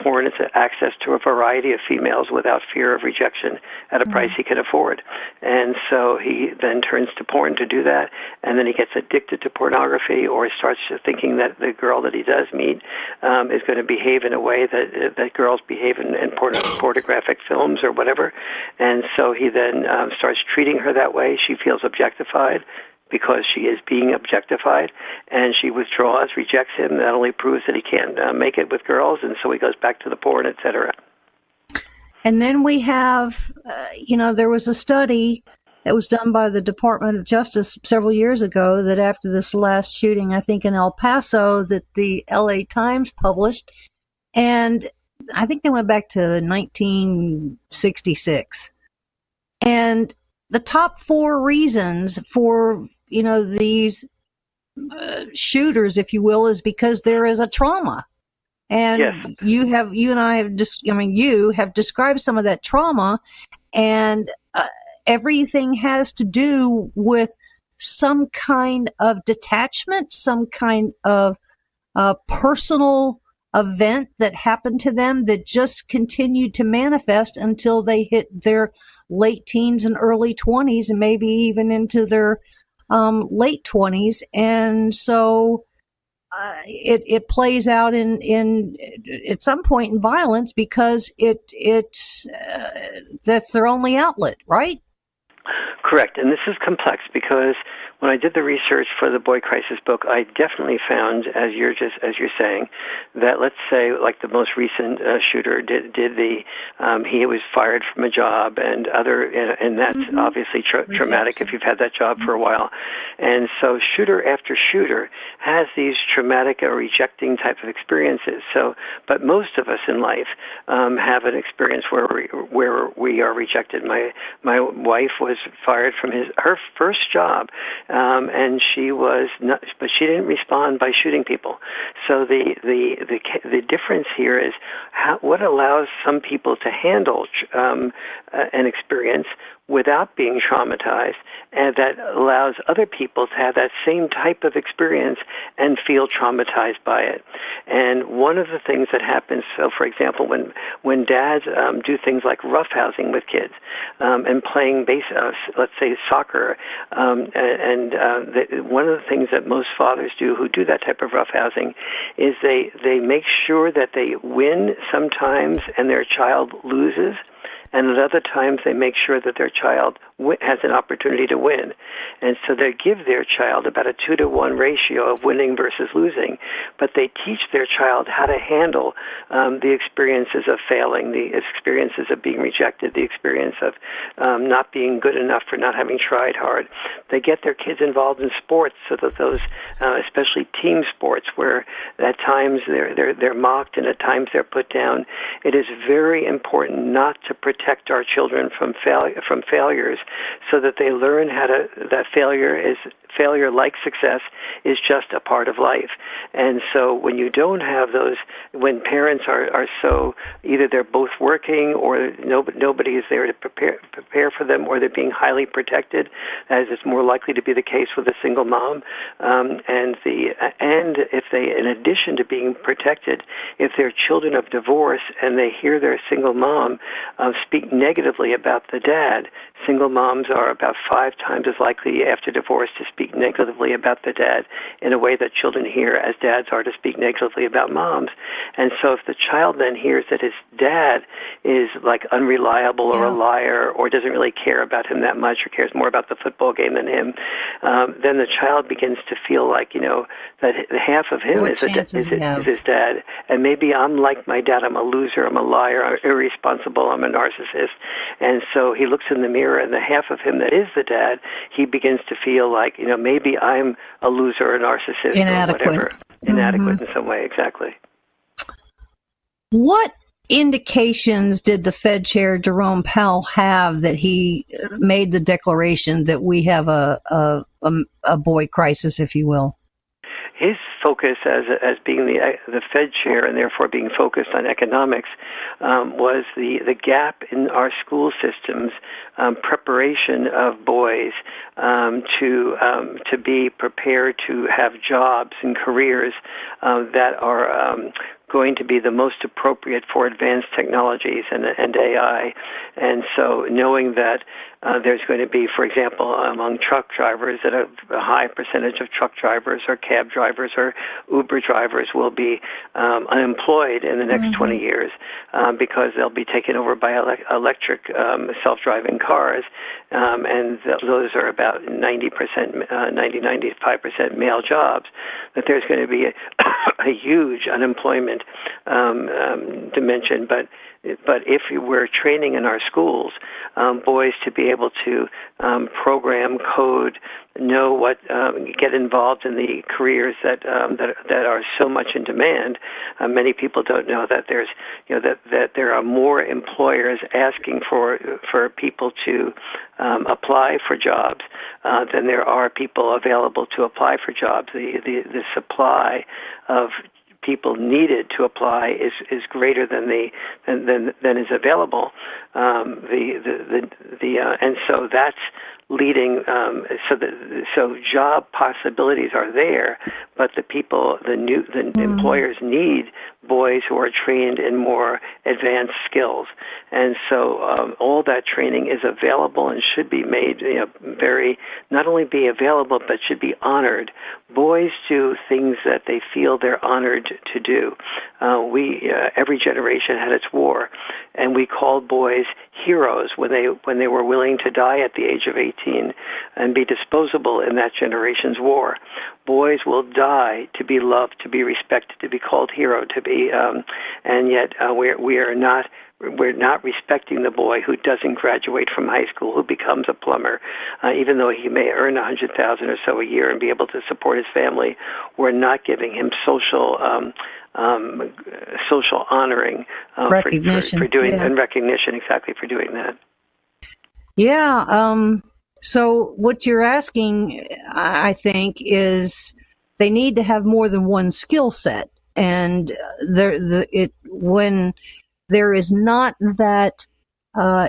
porn is access to a variety of females without fear of rejection at a price he can afford. And so he then turns to porn to do that, and then he gets addicted to pornography or starts thinking that the girl that he does meet is going to behave in a way that girls behave in pornographic films or whatever. And so he then starts treating her that way. She feels objectified because she is being objectified, and she withdraws, rejects him. That only proves that he can't make it with girls, and so he goes back to the porn, et cetera. And then we have, there was a study that was done by the Department of Justice several years ago that after this last shooting, I think in El Paso, that the LA Times published, and I think they went back to 1966. And the top 4 reasons for, these shooters, if you will, is because there is a trauma. And yes. You have described some of that trauma, and everything has to do with some kind of detachment, some kind of personal event that happened to them that just continued to manifest until they hit their late teens and early 20s, and maybe even into their late 20s. And so it plays out in at some point in violence because that's their only outlet, right? Correct. And this is complex because when I did the research for the Boy Crisis book, I definitely found, as you're saying, that let's say like the most recent shooter he was fired from a job and that's obviously traumatic if you've had that job for a while. And so shooter after shooter has these traumatic or rejecting type of experiences. So, but most of us in life have an experience where we are rejected. My wife was fired from her first job. And she was not, but she didn't respond by shooting people. So the difference here is what allows some people to handle an experience without being traumatized, and that allows other people to have that same type of experience and feel traumatized by it. And one of the things that happens, so for example, when dads do things like roughhousing with kids and playing let's say soccer, one of the things that most fathers do who do that type of roughhousing is they make sure that they win sometimes and their child loses. and at other times they make sure that their child has an opportunity to win. And so they give their child about a 2-to-1 ratio of winning versus losing, but they teach their child how to handle the experiences of failing, the experiences of being rejected, the experience of not being good enough for not having tried hard. They get their kids involved in sports so that those, especially team sports, where at times they're mocked and at times they're put down. It is very important not to protect our children from failures, so that they learn that failure, like success, is just a part of life. And so when you don't have those, when parents are so, either they're both working or nobody is there to prepare for them, or they're being highly protected, as is more likely to be the case with a single mom. And if they, in addition to being protected, if they're children of divorce and they hear their single mom speak negatively about the dad, single moms are about 5 times as likely after divorce to speak negatively about the dad in a way that children hear as dads are to speak negatively about moms. And so if the child then hears that his dad is like unreliable or a liar or doesn't really care about him that much or cares more about the football game than him, then the child begins to feel like, that half of him is his dad. And maybe I'm like my dad. I'm a loser. I'm a liar. I'm irresponsible. I'm a narcissist. And so he looks in the mirror, and the half of him that is the dad, he begins to feel like, maybe I'm a loser or a narcissist inadequate. Or whatever. Inadequate in some way, exactly. What indications did the Fed Chair Jerome Powell have that he made the declaration that we have a boy crisis, if you will? His focus as being the Fed chair and therefore being focused on economics was the gap in our school systems preparation of boys to be prepared to have jobs and careers that are going to be the most appropriate for advanced technologies and AI. And so knowing that there's going to be, for example, among truck drivers, that a high percentage of truck drivers or cab drivers or Uber drivers will be unemployed in the next 20 years because they'll be taken over by electric self-driving cars, and those are about 95% male jobs, that there's going to be a huge unemployment dimension. But if we're training in our schools boys to be able to program, code, know what, get involved in the careers that are so much in demand. Many people don't know that there's, that there are more employers asking for people to apply for jobs than there are people available to apply for jobs. The supply of people needed to apply is greater than is available. And so that's leading. So job possibilities are there, but the employers need boys who are trained in more advanced skills. And so all that training is available and should be made not only be available, but should be honored. Boys do things that they feel they're honored to do. Every generation had its war, and we called boys heroes when they were willing to die at the age of 18 and be disposable in that generation's war. Boys will die to be loved, to be respected, to be called hero, and yet we're not respecting the boy who doesn't graduate from high school, who becomes a plumber, even though he may earn $100,000 or so a year and be able to support his family. We're not giving him social honoring recognition for doing and recognition exactly for doing that. Yeah. So what you're asking, I think, is they need to have more than one skill set, and when there is not that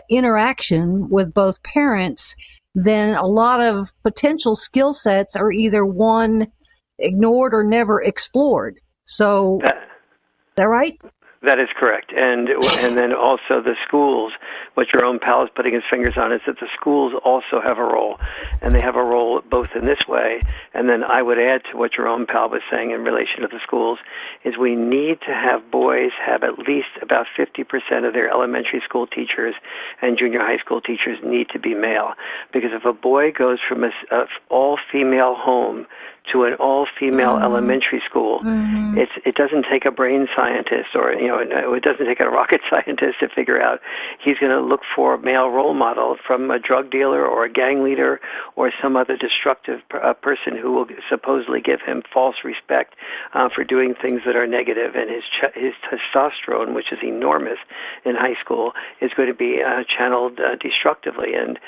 interaction with both parents, then a lot of potential skill sets are either one, ignored or never explored. So, is that right? That is correct. And then also the schools, what Jerome Powell is putting his fingers on is that the schools also have a role. And they have a role both in this way, and then I would add to what Jerome Powell was saying in relation to the schools, is we need to have boys have at least about 50% of their elementary school teachers and junior high school teachers need to be male. Because if a boy goes from a all-female home to an all-female elementary school, it doesn't take a brain scientist or, it doesn't take a rocket scientist to figure out he's going to look for a male role model from a drug dealer or a gang leader or some other destructive person who will supposedly give him false respect for doing things that are negative. And his testosterone, which is enormous in high school, is going to be channeled destructively. And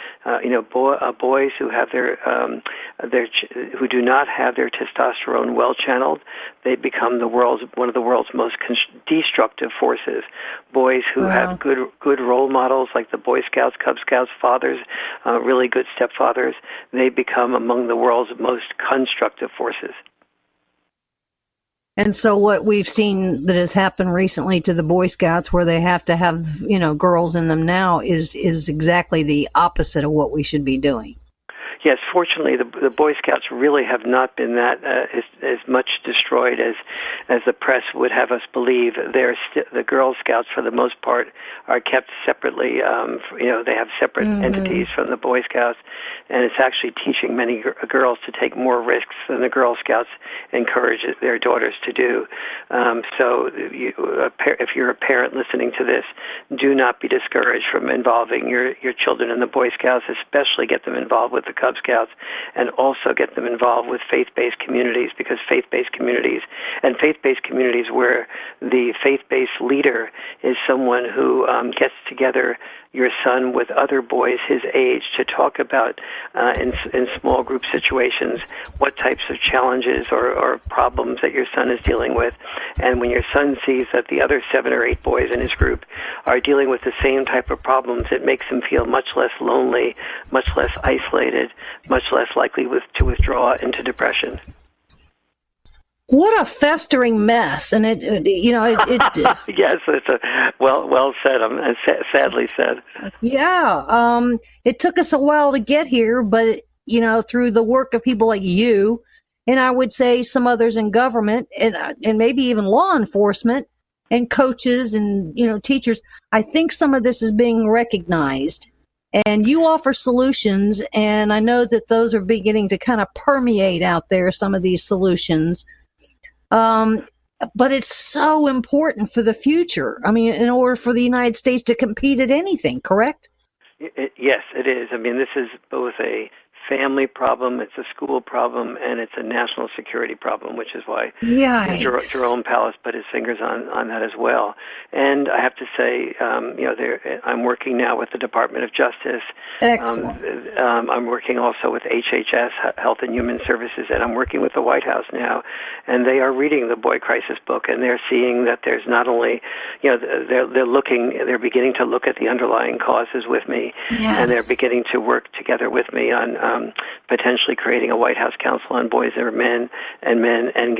boys who have who do not have their testosterone well channeled, they become one of the world's most destructive forces. Boys who have good role models like the Boy Scouts, Cub Scouts, fathers, really good stepfathers, they become among the world's most constructive forces. And so what we've seen that has happened recently to the Boy Scouts, where they have to have, girls in them now, is exactly the opposite of what we should be doing. Yes, fortunately, the Boy Scouts really have not been that as much destroyed as the press would have us believe. The Girl Scouts, for the most part, are kept separately. They have separate entities from the Boy Scouts, and it's actually teaching many girls to take more risks than the Girl Scouts encourage their daughters to do. So if you're a parent listening to this, do not be discouraged from involving your children in the Boy Scouts, especially get them involved with the Cub Scouts, and also get them involved with faith-based communities, because faith-based communities where the faith-based leader is someone who gets together your son with other boys his age to talk about in small group situations what types of challenges or problems that your son is dealing with. And when your son sees that the other 7 or 8 boys in his group are dealing with the same type of problems, it makes him feel much less lonely, much less isolated, much less likely to withdraw into depression. What a festering mess, and it Yes, it's well said. Sadly said. Yeah, it took us a while to get here, but through the work of people like you, and I would say some others in government, and maybe even law enforcement, and coaches, and teachers, I think some of this is being recognized. And you offer solutions, and I know that those are beginning to kind of permeate out there, some of these solutions. But it's so important for the future. I mean, in order for the United States to compete at anything, correct? Yes, it is. I mean, this is both a family problem, it's a school problem, and it's a national security problem, which is why Jerome Powell put his fingers on that as well. And I have to say, I'm working now with the Department of Justice. Excellent. I'm working also with HHS, Health and Human Services, and I'm working with the White House now. And they are reading the Boy Crisis book, and they're seeing that there's not only, they're beginning to look at the underlying causes with me, and they're beginning to work together with me on potentially creating a White House Council on Boys and Men, and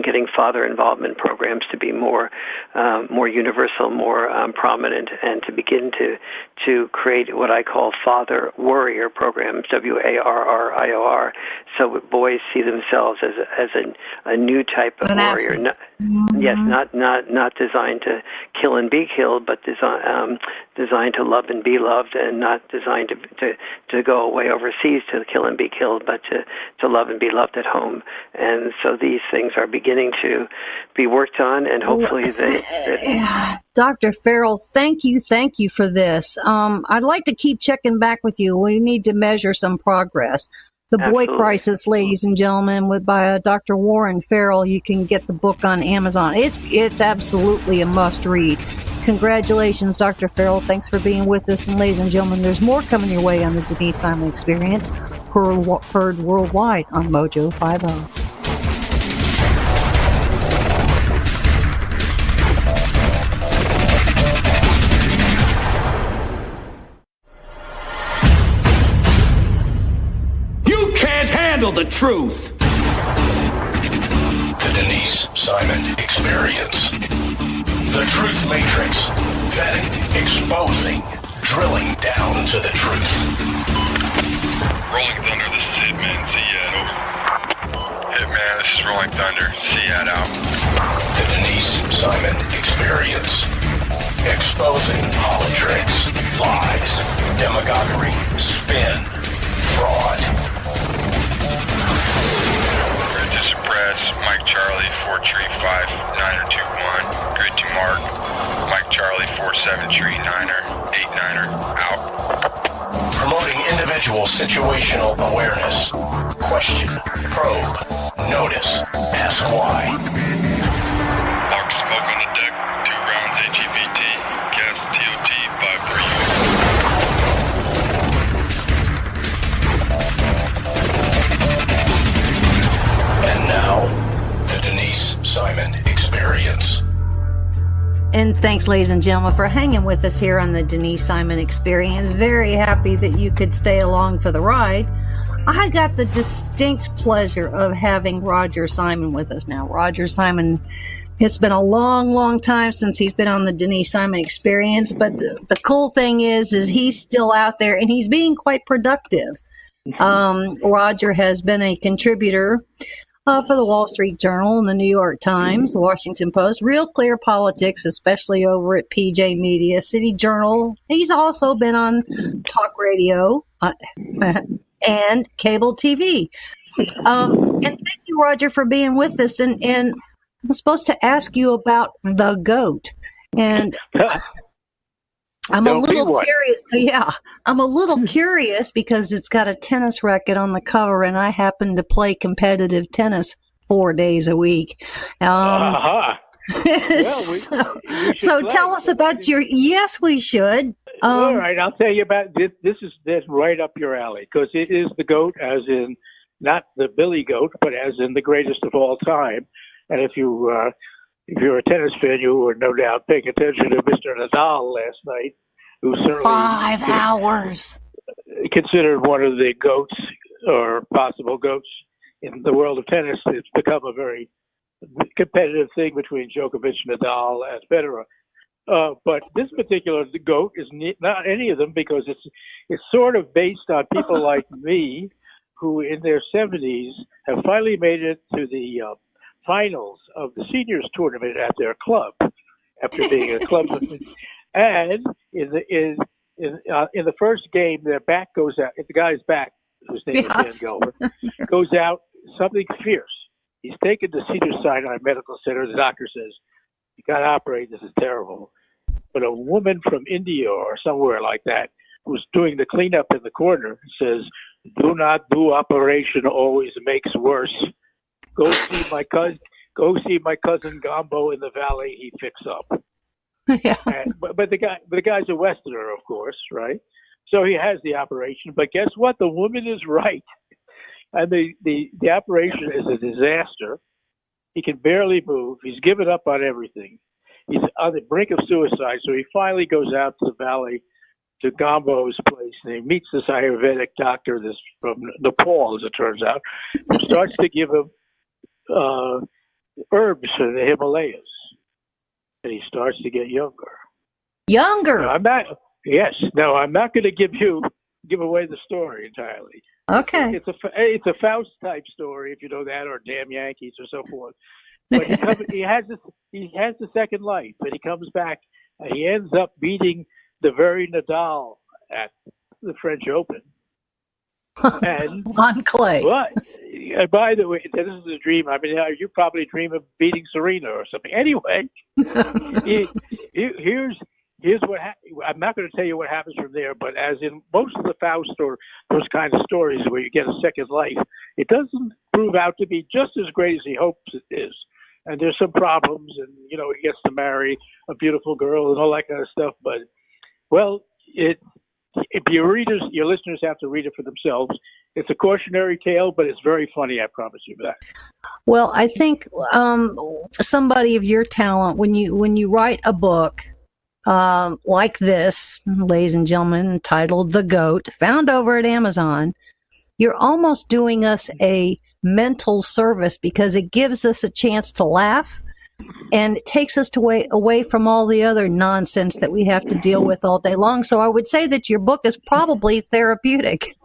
getting father involvement programs to be more universal, more prominent, and to begin to create what I call father warrior programs, WARRIOR, so boys see themselves as a new type of warrior. Yes, not designed to kill and be killed, but designed to love and be loved, and not designed to go away overseas to kill and be killed, but to love and be loved at home. And so these things are beginning to be worked on, and hopefully Dr. Farrell, thank you for this. I'd like to keep checking back with you. We need to measure some progress. The Boy Crisis, ladies and gentlemen, by Dr. Warren Farrell. You can get the book on Amazon. It's absolutely a must-read. Congratulations, Dr. Farrell. Thanks for being with us. And ladies and gentlemen, there's more coming your way on the Denise Simon Experience, heard worldwide on Mojo 50. The truth. The Denise Simon Experience. The Truth Matrix. Vetting, exposing, drilling down to the truth. Rolling Thunder, this is Hitman. See ya. Over. Hitman, this is Rolling Thunder. See ya out. The Simon Experience. Exposing politics, lies, demagoguery, spin, fraud. Grid to suppress, Mike Charlie 4 tree 5 9er 2-1. Grid to mark, Mike Charlie 4-7 tree 9er 8-9er out. Promoting individual situational awareness. Question, probe, notice, ask why. Mark smoke on the deck, 2 rounds HEVT, gas TOT 5-3. And now, the Denise Simon Experience. And thanks, ladies and gentlemen, for hanging with us here on the Denise Simon Experience. Very happy that you could stay along for the ride. I got the distinct pleasure of having Roger Simon with us now. Roger Simon, it's been a long, long time since he's been on the Denise Simon Experience, but the cool thing is he's still out there and he's being quite productive. Roger has been a contributor for the Wall Street Journal and the New York Times, the Washington Post, Real Clear Politics, especially over at PJ Media, City Journal. He's also been on talk radio and cable TV. And thank you, Roger, for being with us. And I'm supposed to ask you about the GOAT. And I'm a little curious. Yeah, I'm a little curious because it's got a tennis racket on the cover, and I happen to play competitive tennis 4 days a week. Well, so tell us about your. Yes, we should. All right, I'll tell you about this. This is right up your alley because it is the GOAT, as in not the Billy Goat, but as in the greatest of all time. And if you're a tennis fan, you were no doubt paying attention to Mr. Nadal last night, who certainly 5 hours considered one of the GOATs or possible GOATs in the world of tennis. It's become a very competitive thing between Djokovic, Nadal, and Federer. But this particular GOAT is not any of them because it's sort of based on people like me who in their 70s have finally made it to the finals of the seniors tournament at their club after being a club. And in the first game, their back goes out. If the guy's back, whose name is Dan Gelber, goes out, something fierce. He's taken to Cedars-Sinai Medical Center. The doctor says, "You got to operate. This is terrible." But a woman from India or somewhere like that, who's doing the cleanup in the corner, says, "Do not do operation. Always makes worse. Go see my cousin. Go see my cousin Gambo in the valley. He fix up." Yeah. But the guy's a Westerner, of course, right? So he has the operation. But guess what? The woman is right, and the operation is a disaster. He can barely move. He's given up on everything. He's on the brink of suicide. So he finally goes out to the valley to Gambo's place, and he meets this Ayurvedic doctor, this from Nepal, as it turns out, who starts to give him herbs from the Himalayas. And he starts to get younger. Younger? No, I'm not going to give away the story entirely. Okay. It's a Faust type story, if you know that, or Damn Yankees or so forth. But he has the second life, and he comes back, and he ends up beating the very Nadal at the French Open. And on clay. But by the way, this is a dream. I mean, you probably dream of beating Serena or something. Anyway, here's what I'm not going to tell you what happens from there. But as in most of the Faust or those kinds of stories where you get a second life, it doesn't prove out to be just as great as he hopes it is. And there's some problems, and he gets to marry a beautiful girl and all that kind of stuff. But well, if your listeners have to read it for themselves. It's a cautionary tale, but it's very funny. I promise you that. Well, I think somebody of your talent, when you write a book like this, ladies and gentlemen, titled "The GOAT," found over at Amazon, you're almost doing us a mental service because it gives us a chance to laugh. And it takes us away from all the other nonsense that we have to deal with all day long. So I would say that your book is probably therapeutic.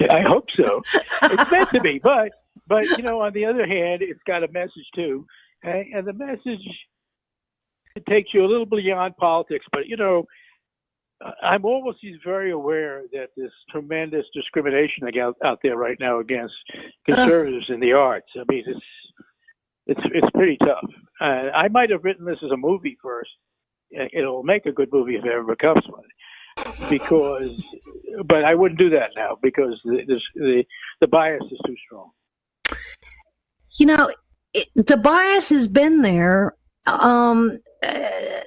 I hope so. It's meant to be, but on the other hand, it's got a message too, and the message it takes you a little beyond politics. But, I'm always very aware that there's tremendous discrimination out there right now against conservatives in the arts. I mean, it's pretty tough. I might have written this as a movie first. It'll make a good movie if it ever becomes one. But I wouldn't do that now because the bias is too strong. The bias has been there.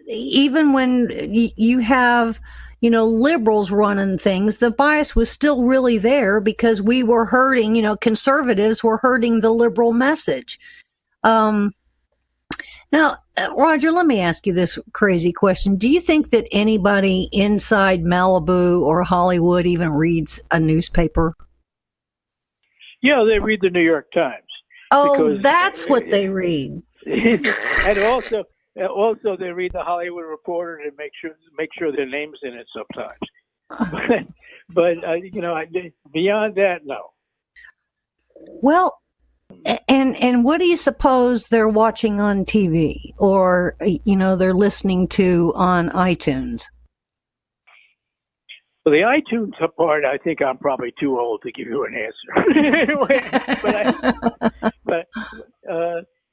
Even when you have, liberals running things, the bias was still really there because we were hurting, conservatives were hurting the liberal message. Now, Roger, let me ask you this crazy question. Do you think that anybody inside Malibu or Hollywood even reads a newspaper? Yeah, they read the New York Times. Oh, that's what they read. And also they read the Hollywood Reporter and make sure their name's in it sometimes. But beyond that, no. Well, and what do you suppose they're watching on TV or they're listening to on iTunes? Well, the iTunes part, I think I'm probably too old to give you an answer.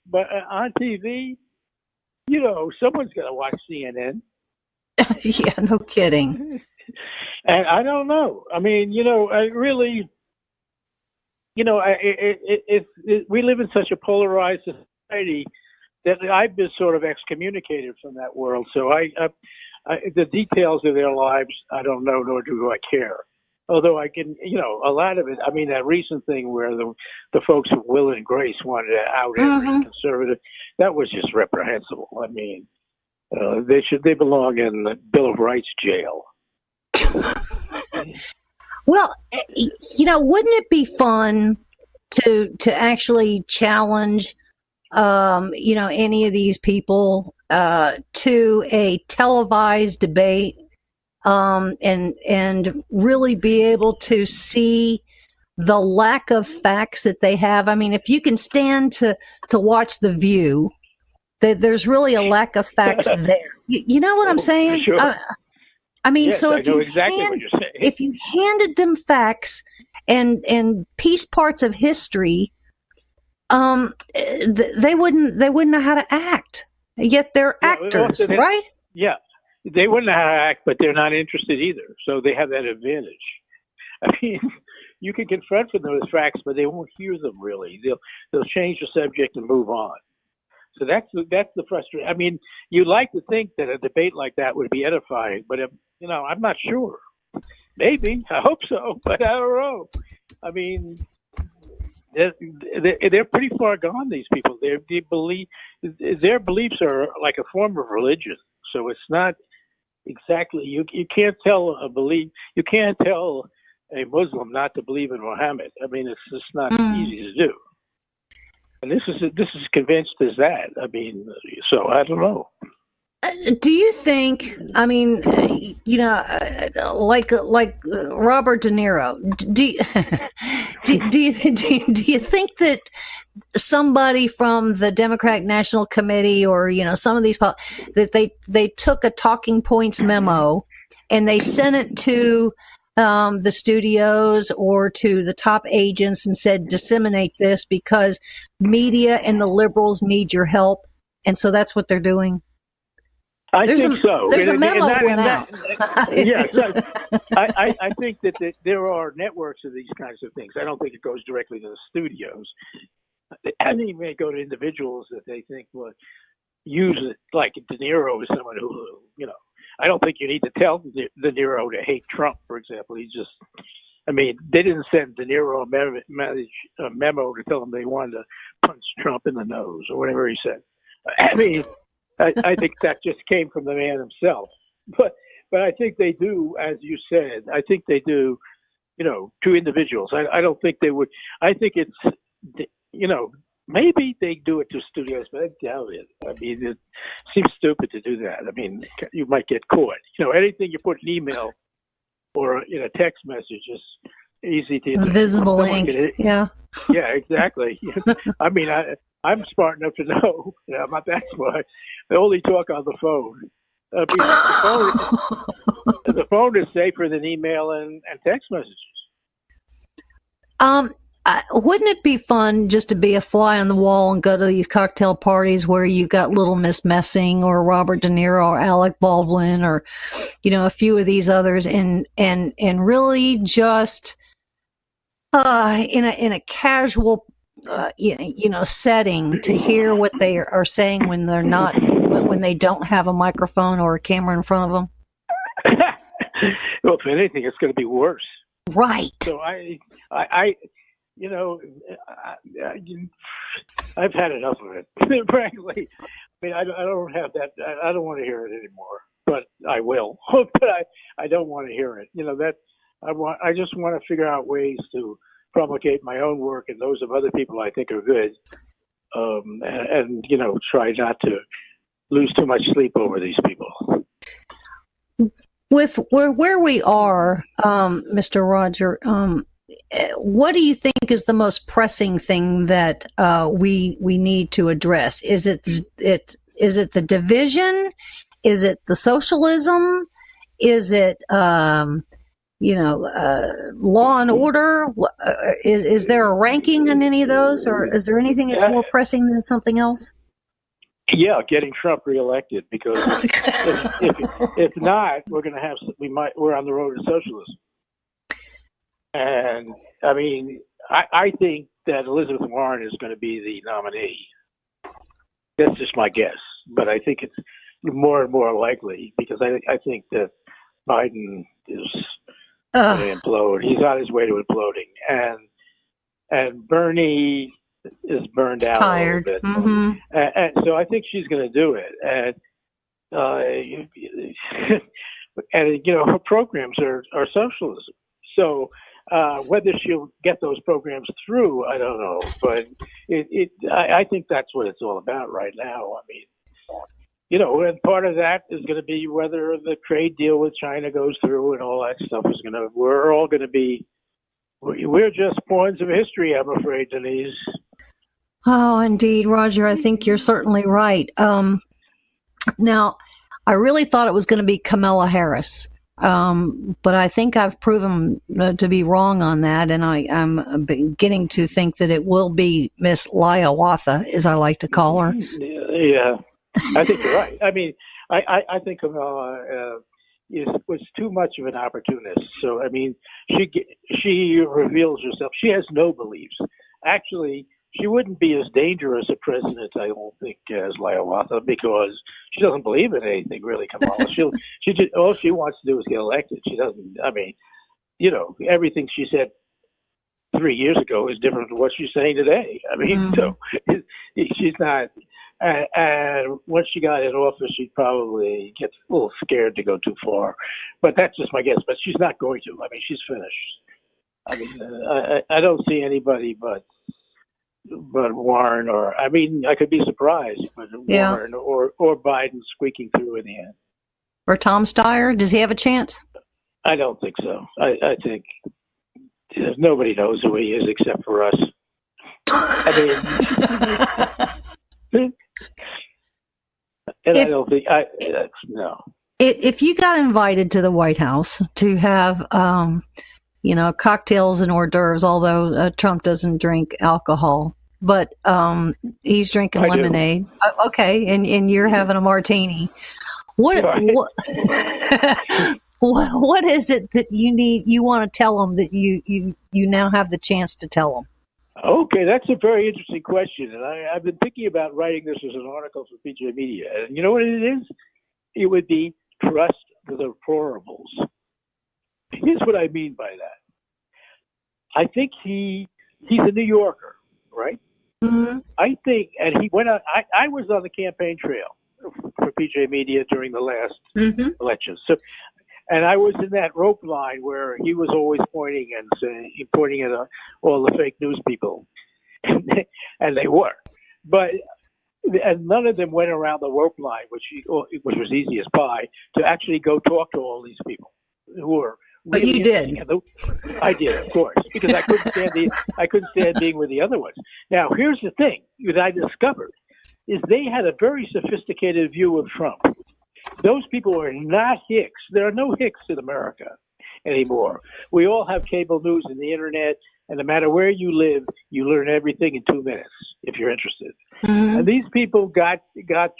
but on TV, someone's got to watch CNN. Yeah, no kidding. And I don't know. I mean, I really, we live in such a polarized society that I've been sort of excommunicated from that world. So the details of their lives, I don't know, nor do I care. Although I can, a lot of it, I mean, that recent thing where the folks of Will and Grace wanted to out every conservative, that was just reprehensible. I mean, they belong in the Bill of Rights jail. Well, wouldn't it be fun to actually challenge, any of these people to a televised debate, and really be able to see the lack of facts that they have? I mean, if you can stand to watch The View, that there's really a lack of facts there. You know what I'm saying? Sure. I mean, yes, so if you handed them facts and piece parts of history, they wouldn't know how to act. Yet they're actors, right? Yeah, they wouldn't know how to act, but they're not interested either. So they have that advantage. I mean, you can confront them with facts, but they won't hear them really. They'll change the subject and move on. So that's the frustration. I mean, you'd like to think that a debate like that would be edifying, but I'm not sure. Maybe, I hope so, but I don't know. I mean, they're pretty far gone. These people, they believe their beliefs are like a form of religion. So it's not exactly you can't tell you can't tell a Muslim not to believe in Muhammad. I mean, it's just not easy to do. And this is convinced as that. I mean, so I don't know. Do you think? I mean, like Robert De Niro. Do you think that somebody from the Democratic National Committee or some of these that they took a talking points memo and they sent it to the studios or to the top agents and said, disseminate this because media and the liberals need your help, and so that's what they're doing? I think so. There's a memo went out. Yes, I think that there are networks of these kinds of things. I don't think it goes directly to the studios. I think it may go to individuals that they think will use it, like De Niro is someone who, I don't think you need to tell De Niro to hate Trump, for example. They didn't send De Niro a memo to tell him they wanted to punch Trump in the nose or whatever he said. I mean, I think that just came from the man himself. But I think they do, as you said, I think they do, to individuals. I don't think they would. I think it's, maybe they do it to studios, but I doubt it. I mean, it seems stupid to do that. I mean, you might get caught. Anything you put in email or in a text message is easy to... Invisible ink, yeah. Yeah, exactly. I mean, I'm smart enough to know I'm not that smart. They only talk on the phone. The phone is safer than email and text messages. Wouldn't it be fun just to be a fly on the wall and go to these cocktail parties where you've got Little Miss Messing or Robert De Niro or Alec Baldwin or, a few of these others and really just in a casual setting to hear what they are saying when they don't have a microphone or a camera in front of them? Well, if anything, it's going to be worse. Right. So I've had enough of it. Frankly, I mean, I don't have that. I don't want to hear it anymore. But I will. But I don't want to hear it. I just want to figure out ways to promulgate my own work and those of other people I think are good, and try not to lose too much sleep over these people. With where we are, Mr. Roger, what do you think is the most pressing thing that we need to address? Is it the division? Is it the socialism? Is it law and order? Is there a ranking in any of those, or is there anything that's more pressing than something else? Yeah, getting Trump reelected, because if not, we're on the road to socialism. And I mean, I think that Elizabeth Warren is going to be the nominee. That's just my guess, but I think it's more and more likely, because I think that Biden is going to implode. He's on his way to imploding, and Bernie is burned out tired. a little bit, mm-hmm. and so I think she's going to do it. And her programs are socialism. So whether she'll get those programs through, I don't know. But I think that's what it's all about right now. I mean, and part of that is going to be whether the trade deal with China goes through, and all that stuff is we're all going to be. We're just pawns of history, I'm afraid, Denise. Oh, indeed, Roger. I think you're certainly right. Now, I really thought it was going to be Kamala Harris, but I think I've proven to be wrong on that, and I'm beginning to think that it will be Miss Liawatha, as I like to call her. Yeah, I think you're right. I mean, I think Kamala was too much of an opportunist. So, I mean, she reveals herself. She has no beliefs. Actually, she wouldn't be as dangerous a president, I don't think, as Liawatha, because she doesn't believe in anything, really, Kamala. She just, all she wants to do is get elected. She doesn't, I mean, everything she said 3 years ago is different from what she's saying today. I mean, so she's not, and once she got in office, she'd probably get a little scared to go too far. But that's just my guess. But she's not going to. I mean, she's finished. I mean, I don't see anybody but Warren, or I mean, I could be surprised, but Warren or Biden squeaking through in the end. Or Tom Steyer, does he have a chance? I don't think so. I think nobody knows who he is except for us. I mean, and I don't think no. If you got invited to the White House to have, cocktails and hors d'oeuvres, although Trump doesn't drink alcohol, but he's drinking lemonade. Okay, and you're having a martini. What is it that you want to tell them that you now have the chance to tell them? Okay, that's a very interesting question, and I've been thinking about writing this as an article for PJ Media. And you know what it is? It would be trust the deplorables. Here's what I mean by that. I think he's a New Yorker, right? Mm-hmm. I think, and he went on. I was on the campaign trail for PJ Media during the last election. So, and I was in that rope line where he was always pointing at all the fake news people, and they were, and none of them went around the rope line, which was easy as pie, to actually go talk to all these people who were But you did. I did, of course, because I couldn't stand being with the other ones. Now, here's the thing that I discovered is they had a very sophisticated view of Trump. Those people are not hicks. There are no hicks in America anymore. We all have cable news and the internet, and no matter where you live, you learn everything in 2 minutes if you're interested. Mm-hmm. And these people got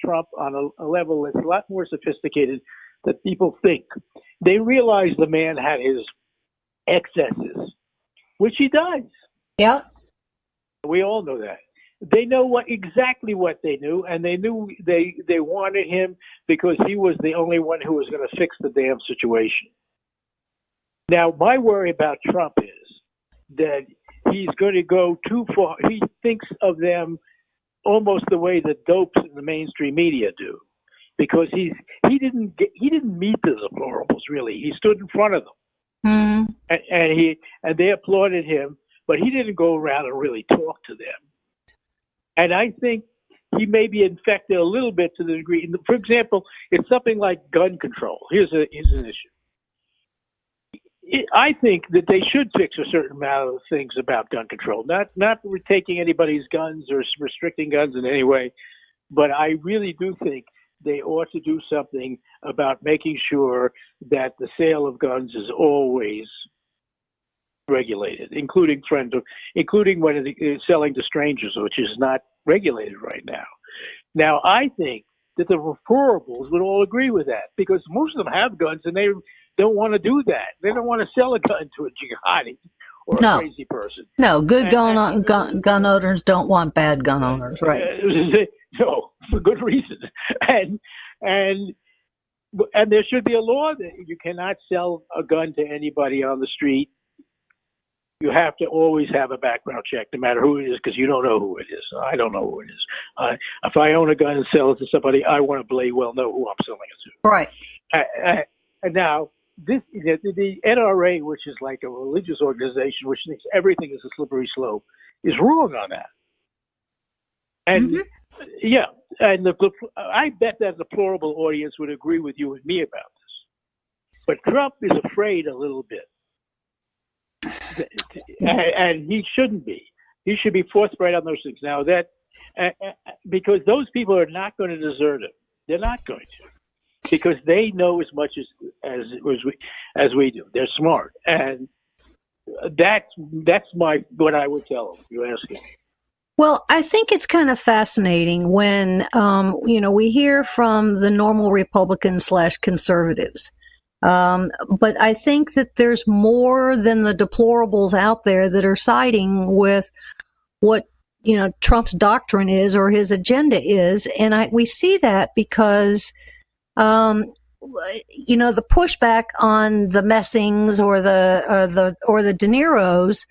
Trump on a level that's a lot more sophisticated than people think. They realized the man had his excesses, which he does. Yeah. We all know that. They know exactly what they knew, and they knew they wanted him because he was the only one who was going to fix the damn situation. Now, my worry about Trump is that he's going to go too far. He thinks of them almost the way the dopes in the mainstream media do, because he didn't meet the deplorables really. He stood in front of them, and they applauded him, but he didn't go around and really talk to them. And I think he may be infected a little bit to the degree. For example, it's something like gun control. Here's an issue. I think that they should fix a certain amount of things about gun control, not taking anybody's guns or restricting guns in any way, but I really do think they ought to do something about making sure that the sale of guns is always regulated, including when it is selling to strangers, which is not regulated right now. Now, I think that the deplorables would all agree with that, because most of them have guns and they don't want to do that. They don't want to sell a gun to a jihadi or a crazy person. No, good gun owners don't want bad gun owners, right? No, for good reason. And there should be a law that you cannot sell a gun to anybody on the street. You have to always have a background check, no matter who it is, because you don't know who it is. I don't know who it is. If I own a gun and sell it to somebody, I want to bloody well know who I'm selling it to. Right. And now, the NRA, which is like a religious organization, which thinks everything is a slippery slope, is wrong on that. And and I bet that the deplorable audience would agree with you and me about this. But Trump is afraid a little bit. And he shouldn't be. He should be forthright on those things. Now because those people are not going to desert him. They're not going to, because they know as much as we do. They're smart, and that's what I would tell them. You ask him. Well, I think it's kind of fascinating when we hear from the normal Republicans / conservatives. But I think that there's more than the deplorables out there that are siding with what, Trump's doctrine is or his agenda is. And we see that because, the pushback on the Messings or the De Niros,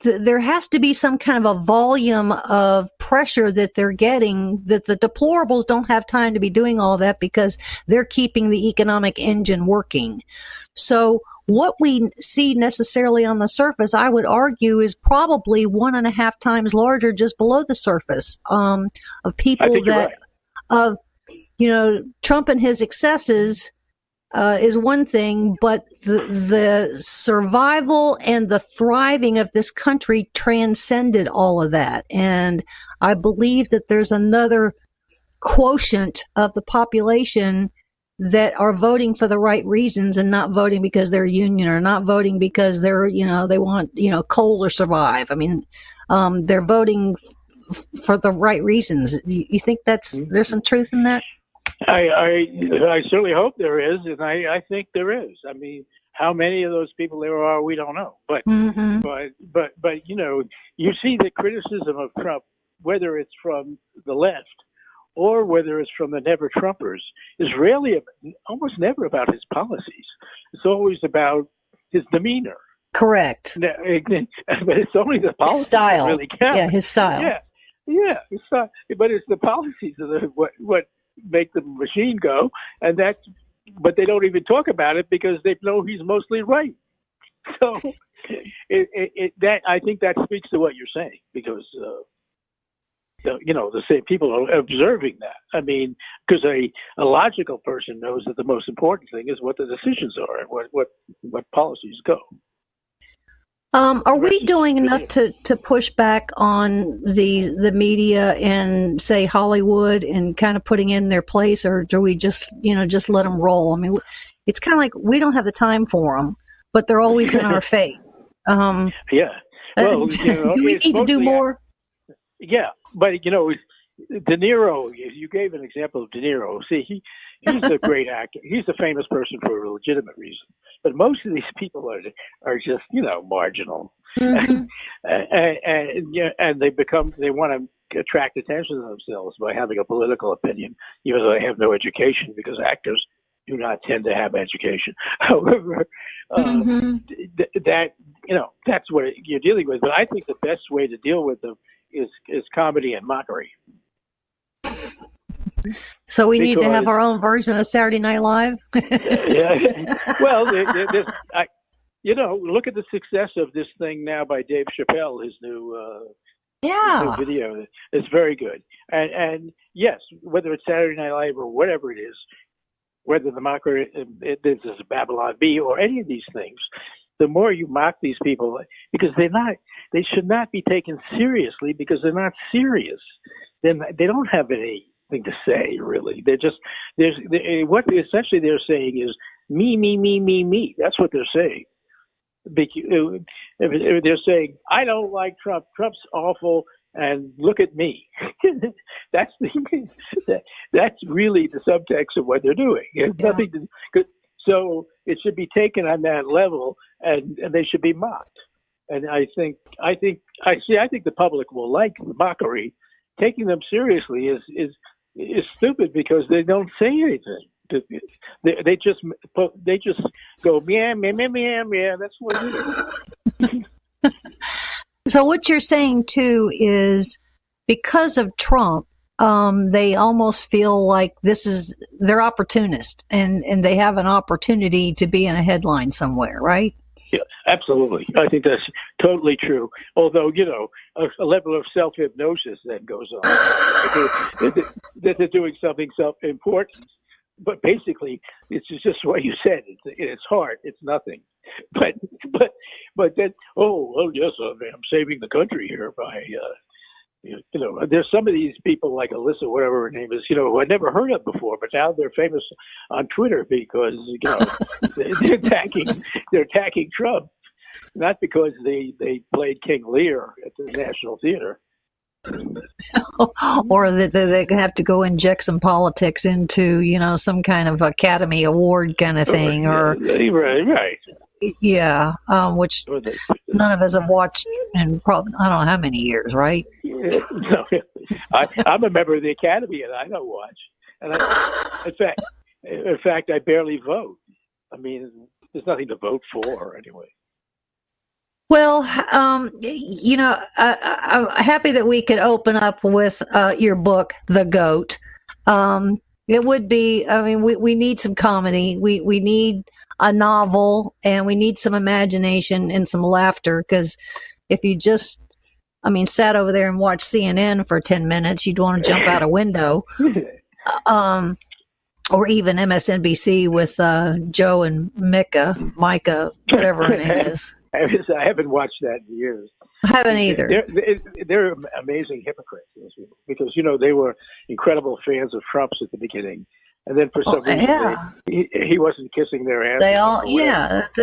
there has to be some kind of a volume of pressure that they're getting, that the deplorables don't have time to be doing all that because they're keeping the economic engine working. So what we see necessarily on the surface, I would argue, is probably 1.5 times larger just below the surface, of people that, Trump and his excesses, is one thing, but the survival and the thriving of this country transcended all of that. And I believe that there's another quotient of the population that are voting for the right reasons and not voting because they're union or not voting because they're, they want, coal or survive. I mean, they're voting for the right reasons. You think there's some truth in that? I certainly hope there is, and I think there is. I mean, how many of those people there are, we don't know. But but you see the criticism of Trump, whether it's from the left or whether it's from the never Trumpers, is really almost never about his policies. It's always about his demeanor. Correct. But it's only the policies style. that really count. Yeah, his style. Yeah. It's not, but it's the policies that what make the machine go, and but they don't even talk about it because they know he's mostly right. So that I think that speaks to what you're saying, because the same people are observing that. I mean, because a logical person knows that the most important thing is what the decisions are and what policies go. Are we doing enough to push back on the media and say Hollywood and kind of putting in their place, or do we just let them roll? I mean, it's kind of like we don't have the time for them, but they're always in our face. Yeah. Well, do we need to do more? Yeah, but De Niro. You gave an example of De Niro. See, he's a great actor. He's a famous person for a legitimate reason. But most of these people are just marginal, Mm-hmm. and they want to attract attention to themselves by having a political opinion, even though they have no education, because actors do not tend to have education. However, that's what you're dealing with. But I think the best way to deal with them is comedy and mockery. So we need to have our own version of Saturday Night Live. Yeah. Well, look at the success of this thing now by Dave Chappelle, his new video. It's very good. And yes, whether it's Saturday Night Live or whatever it is, whether the mockery this is Babylon Bee or any of these things, the more you mock these people, because they should not be taken seriously because they're not serious. Then they don't have anything to say, really. What essentially they're saying is me, me, me, me, me. That's what they're saying. They're saying, I don't like Trump. Trump's awful, and look at me. That's really the subtext of what they're doing. It's nothing so it should be taken on that level, and they should be mocked. And I think the public will like mockery. Taking them seriously is stupid because they don't say anything. They just go meow meow meow meow meow. That's what it is. So what you're saying too is because of Trump, they almost feel like they're opportunist and they have an opportunity to be in a headline somewhere, right? Yeah, absolutely. I think that's totally true. Although, a level of self-hypnosis then goes on. that they're doing something important. But basically, it's just what you said. It's hard. It's nothing. But then, yes, I'm saving the country here by, there's some of these people like Alyssa, whatever her name is, who I'd never heard of before, but now they're famous on Twitter because, they're attacking Trump, not because they played King Lear at the National Theater. Or that they have to go inject some politics into, some kind of Academy Award kind of thing, or right. Yeah, which none of us have watched in probably I don't know how many years, right? No, I'm a member of the Academy, and I don't watch. And in fact, I barely vote. I mean, there's nothing to vote for anyway. Well, I'm happy that we could open up with your book, The Goat. It would be, we need some comedy. We need a novel, and we need some imagination and some laughter, because if you just, sat over there and watched CNN for 10 minutes, you'd want to jump out a window. Or even MSNBC with Joe and Micah, whatever her name is. I haven't watched that in years. I haven't either. They're amazing hypocrites, because they were incredible fans of Trump's at the beginning, and then for some reason he wasn't kissing their ass. They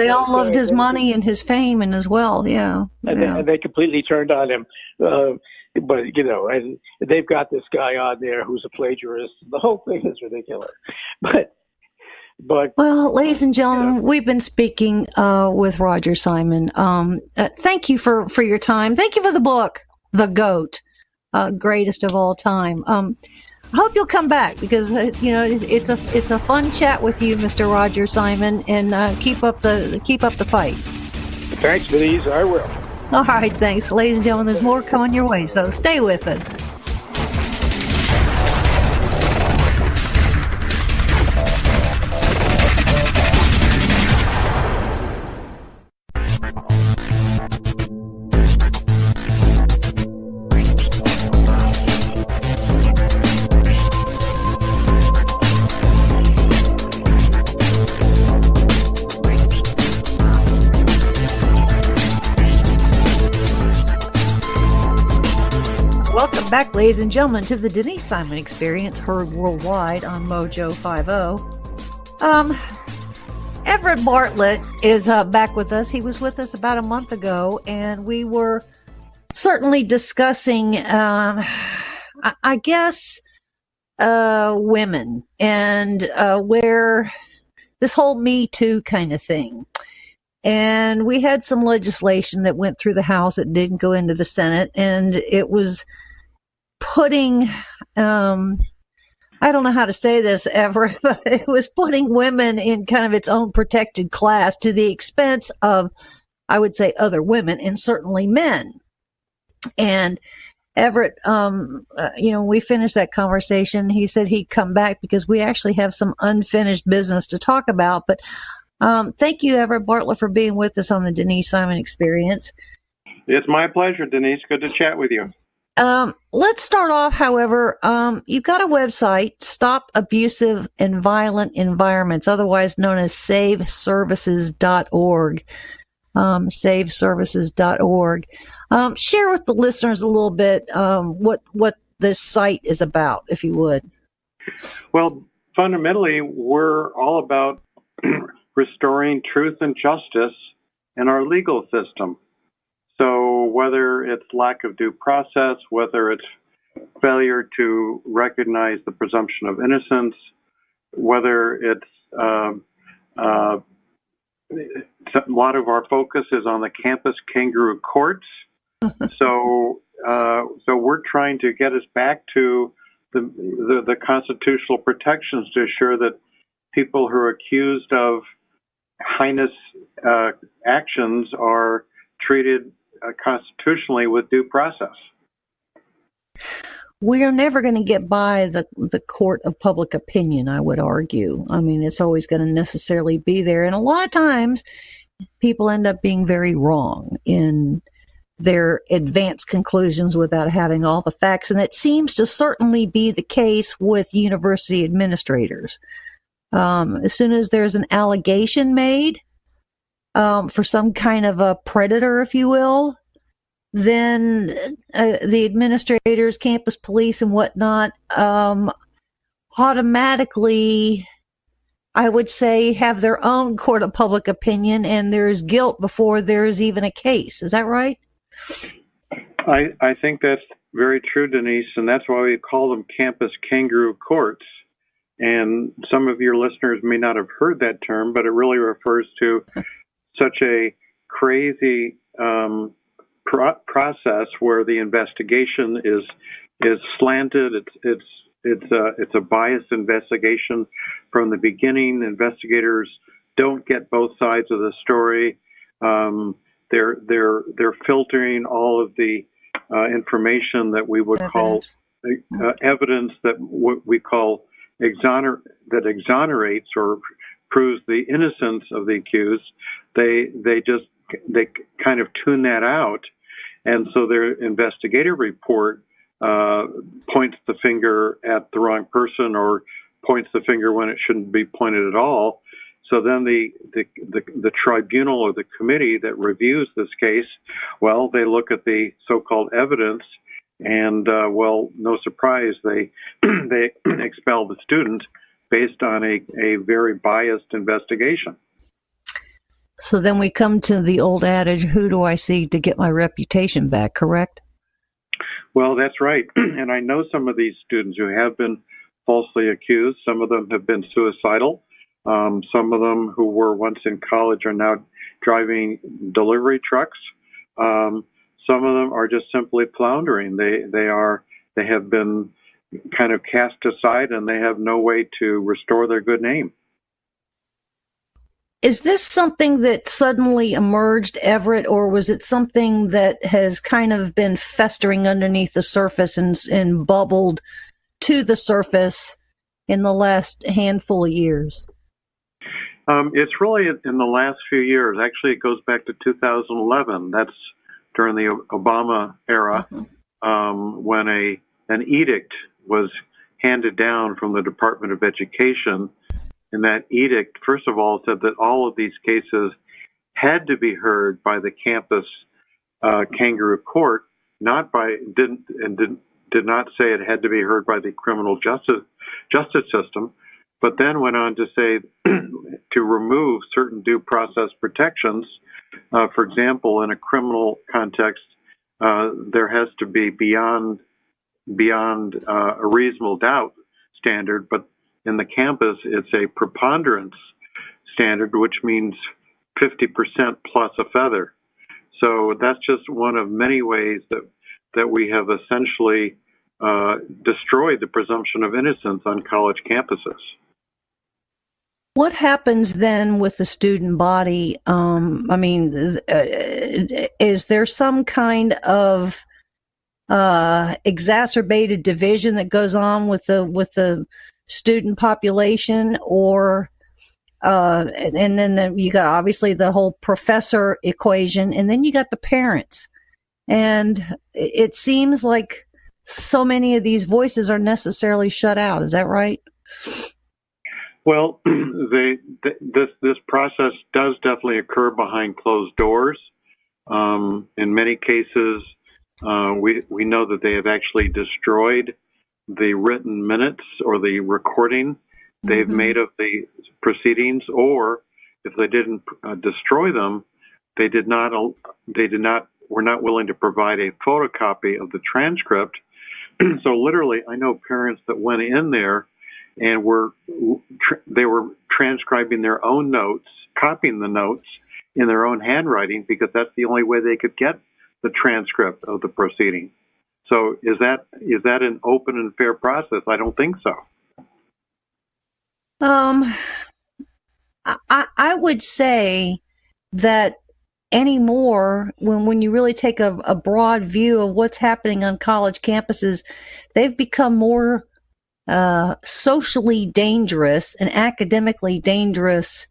all loved his money and his fame and his wealth. Yeah, and they completely turned on him. But and they've got this guy on there who's a plagiarist. The whole thing is ridiculous. But well, ladies and gentlemen, we've been speaking with Roger Simon. Thank you for your time. Thank you for the book, The Goat, greatest of all time. I hope you'll come back, because it's a fun chat with you, Mr. Roger Simon, and keep up the fight. Thanks, Denise. I will. All right, thanks, ladies and gentlemen. There's more coming your way, so stay with us. Welcome back, ladies and gentlemen, to the Denise Simon Experience, heard worldwide on Mojo 50. Everett Bartlett is back with us. He was with us about a month ago, and we were certainly discussing, I guess, women and where this whole Me Too kind of thing. And we had some legislation that went through the House that didn't go into the Senate, and it was putting, I don't know how to say this, Everett, but it was putting women in kind of its own protected class to the expense of, I would say, other women and certainly men. And Everett, we finished that conversation. He said he'd come back because we actually have some unfinished business to talk about. But thank you, Everett Bartlett, for being with us on the Denise Simon Experience. It's my pleasure, Denise. Good to chat with you. Let's start off, however, you've got a website, Stop Abusive and Violent Environments, otherwise known as saveservices.org. Saveservices.org. Share with the listeners a little bit what this site is about, if you would. Well, fundamentally, we're all about restoring truth and justice in our legal system. So whether it's lack of due process, whether it's failure to recognize the presumption of innocence, whether it's a lot of our focus is on the campus kangaroo courts. So we're trying to get us back to the constitutional protections to assure that people who are accused of heinous actions are treated constitutionally with due process. We are never going to get by the court of public opinion, I would argue. I mean, it's always going to necessarily be there. And a lot of times, people end up being very wrong in their advanced conclusions without having all the facts. And it seems to certainly be the case with university administrators. As soon as there's an allegation made for some kind of a predator, if you will, then the administrators, campus police, and whatnot automatically, I would say, have their own court of public opinion, and there's guilt before there's even a case. Is that right? I think that's very true, Denise, and that's why we call them campus kangaroo courts. And some of your listeners may not have heard that term, but it really refers to such a crazy process where the investigation is slanted. It's a biased investigation from the beginning. Investigators don't get both sides of the story. They're filtering all of the information that we would call evidence that we call that exonerates or proves the innocence of the accused. They kind of tune that out, and so their investigative report points the finger at the wrong person or points the finger when it shouldn't be pointed at all. So then the tribunal or the committee that reviews this case, well, they look at the so-called evidence, and no surprise, they expel the student based on a very biased investigation. So then we come to the old adage, who do I see to get my reputation back, correct? Well, that's right. And I know some of these students who have been falsely accused. Some of them have been suicidal. Some of them who were once in college are now driving delivery trucks. Some of them are just simply floundering. They have been kind of cast aside, and they have no way to restore their good name. Is this something that suddenly emerged, Everett, or was it something that has kind of been festering underneath the surface and bubbled to the surface in the last handful of years? It's really in the last few years. Actually, it goes back to 2011. That's during the Obama era, when an edict was handed down from the Department of Education. And that edict, first of all, said that all of these cases had to be heard by the campus kangaroo court, did not say it had to be heard by the criminal justice system, but then went on to say to remove certain due process protections. For example, in a criminal context, there has to be beyond a reasonable doubt standard, but in the campus, it's a preponderance standard, which means 50% plus a feather. So that's just one of many ways that we have essentially destroyed the presumption of innocence on college campuses. What happens then with the student body? Is there some kind of exacerbated division that goes on with the student population, or and then you got obviously the whole professor equation, and then you got the parents, and it seems like so many of these voices are necessarily shut out. Is that right? Well, this process does definitely occur behind closed doors. In many cases, we know that they have actually destroyed the written minutes or the recording they've made of the proceedings, or if they didn't destroy them, were not willing to provide a photocopy of the transcript. So literally, I know parents that went in there and they were transcribing their own notes, copying the notes in their own handwriting, because that's the only way they could get the transcript of the proceeding. So is that an open and fair process? I don't think so. I would say that anymore, when you really take a broad view of what's happening on college campuses, they've become more socially dangerous and academically dangerous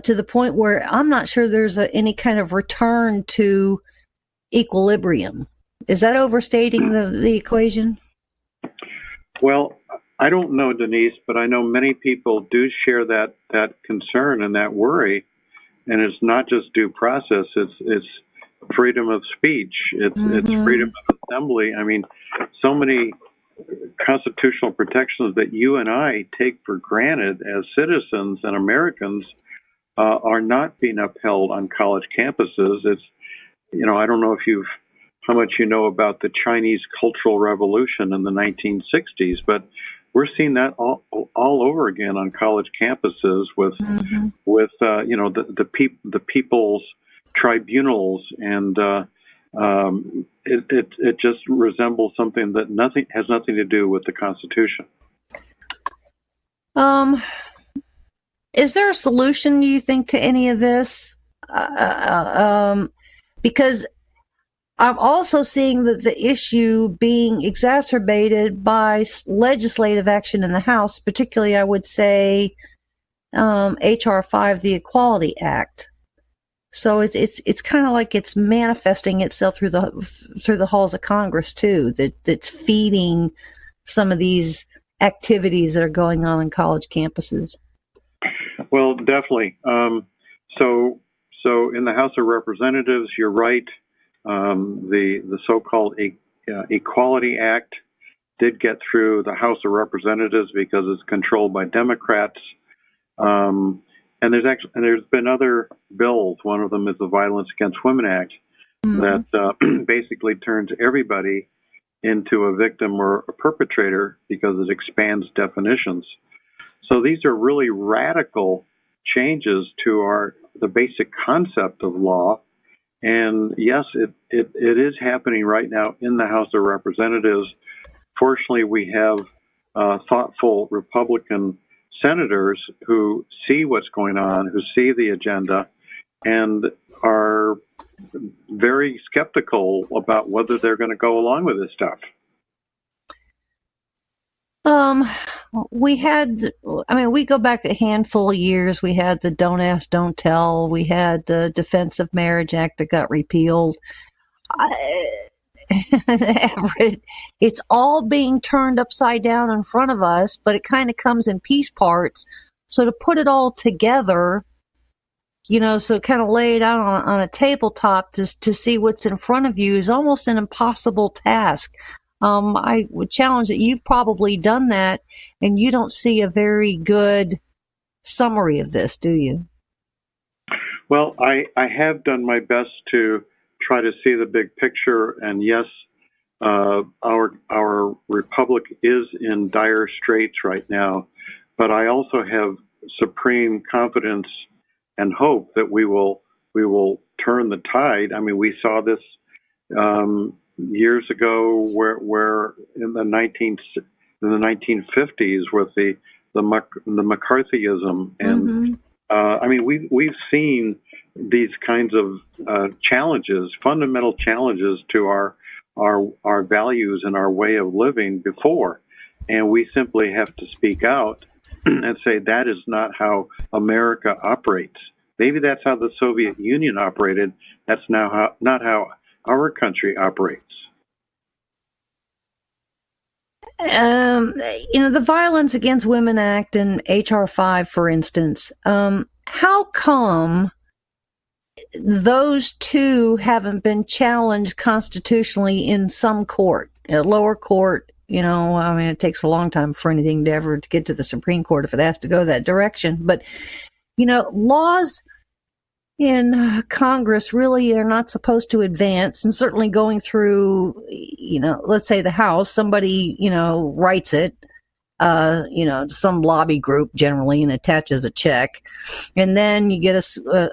to the point where I'm not sure there's any kind of return to equilibrium. Is that overstating the equation? Well, I don't know, Denise, but I know many people do share that concern and that worry. And it's not just due process; it's freedom of speech, it's freedom of assembly. I mean, so many constitutional protections that you and I take for granted as citizens and Americans are not being upheld on college campuses. It's, I don't know how much you know about the Chinese Cultural Revolution in the 1960s, but we're seeing that all over again on college campuses with the people's tribunals, and it just resembles something that has nothing to do with the Constitution. Is there a solution, do you think, to any of this? Because I'm also seeing that the issue being exacerbated by legislative action in the House, particularly, I would say, H.R. 5, the Equality Act. So it's kind of like it's manifesting itself through the halls of Congress too. That's feeding some of these activities that are going on college campuses. Well, definitely. So in the House of Representatives, you're right. The so-called Equality Act did get through the House of Representatives because it's controlled by Democrats. And there's been other bills. One of them is the Violence Against Women Act that basically turns everybody into a victim or a perpetrator because it expands definitions. So these are really radical changes to the basic concept of law. And yes, it is happening right now in the House of Representatives. Fortunately, we have thoughtful Republican senators who see what's going on, who see the agenda, and are very skeptical about whether they're going to go along with this stuff. We go back a handful of years. We had the Don't Ask, Don't Tell. We had the Defense of Marriage Act that got repealed. Everett, it's all being turned upside down in front of us, but it kind of comes in piece parts. So to put it all together, so kind of lay it out on a tabletop to see what's in front of you is almost an impossible task. I would challenge that you've probably done that, and you don't see a very good summary of this, do you? Well, I have done my best to try to see the big picture, and yes, our republic is in dire straits right now, but I also have supreme confidence and hope that we will turn the tide. I mean, we saw this years ago, where in the 1950s with the McCarthyism, and I mean, we've seen these kinds of challenges, fundamental challenges to our values and our way of living before, and we simply have to speak out and say that is not how America operates. Maybe that's how the Soviet Union operated. That's not how our country operates. The Violence Against Women Act and H.R. 5, for instance, how come those two haven't been challenged constitutionally in some court, a lower court? I mean, it takes a long time for anything to ever get to the Supreme Court if it has to go that direction. But, laws in Congress really are not supposed to advance, and certainly going through, let's say the House, somebody, writes it, some lobby group generally, and attaches a check, and then you get a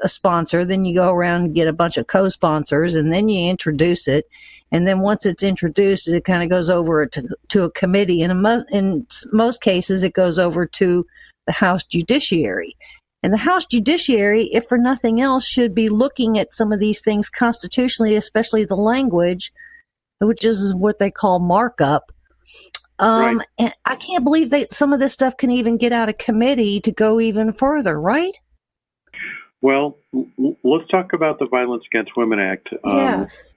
sponsor, then you go around and get a bunch of co-sponsors, and then you introduce it, and then once it's introduced, it kind of goes over to a committee, and in most cases it goes over to the House Judiciary. And the House Judiciary, if for nothing else, should be looking at some of these things constitutionally, especially the language, which is what they call markup. Right. And I can't believe that some of this stuff can even get out of committee to go even further, right? Well, let's talk about the Violence Against Women Act. Yes.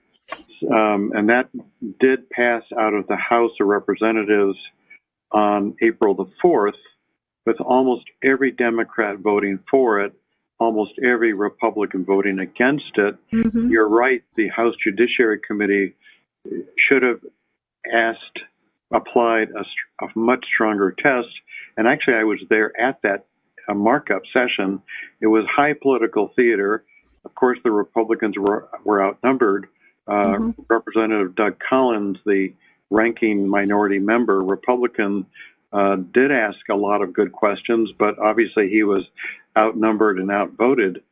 And that did pass out of the House of Representatives on April the 4th, with almost every Democrat voting for it, almost every Republican voting against it. Mm-hmm. You're right, the House Judiciary Committee should have applied a much stronger test. And actually, I was there at that markup session. It was high political theater. Of course, the Republicans were outnumbered. Representative Doug Collins, the ranking minority member, Republican, did ask a lot of good questions, but obviously he was outnumbered and outvoted.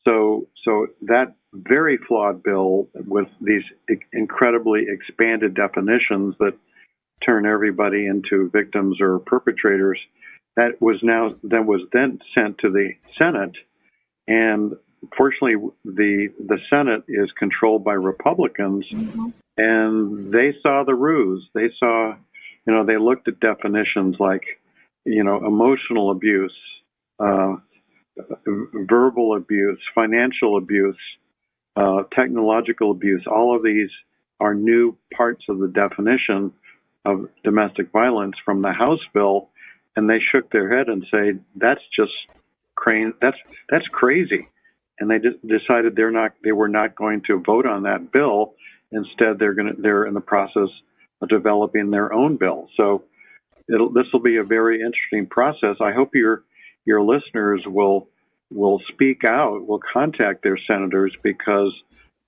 So that very flawed bill with these incredibly expanded definitions that turn everybody into victims or perpetrators, that was then sent to the Senate, and fortunately the Senate is controlled by Republicans, and they saw the ruse. They saw. They looked at definitions like, emotional abuse, verbal abuse, financial abuse, technological abuse. All of these are new parts of the definition of domestic violence from the House bill, and they shook their head and said, "That's just that's crazy," and they decided they were not going to vote on that bill. Instead, they're in the process of developing their own bill. So this will be a very interesting process. I hope your listeners will speak out, will contact their senators, because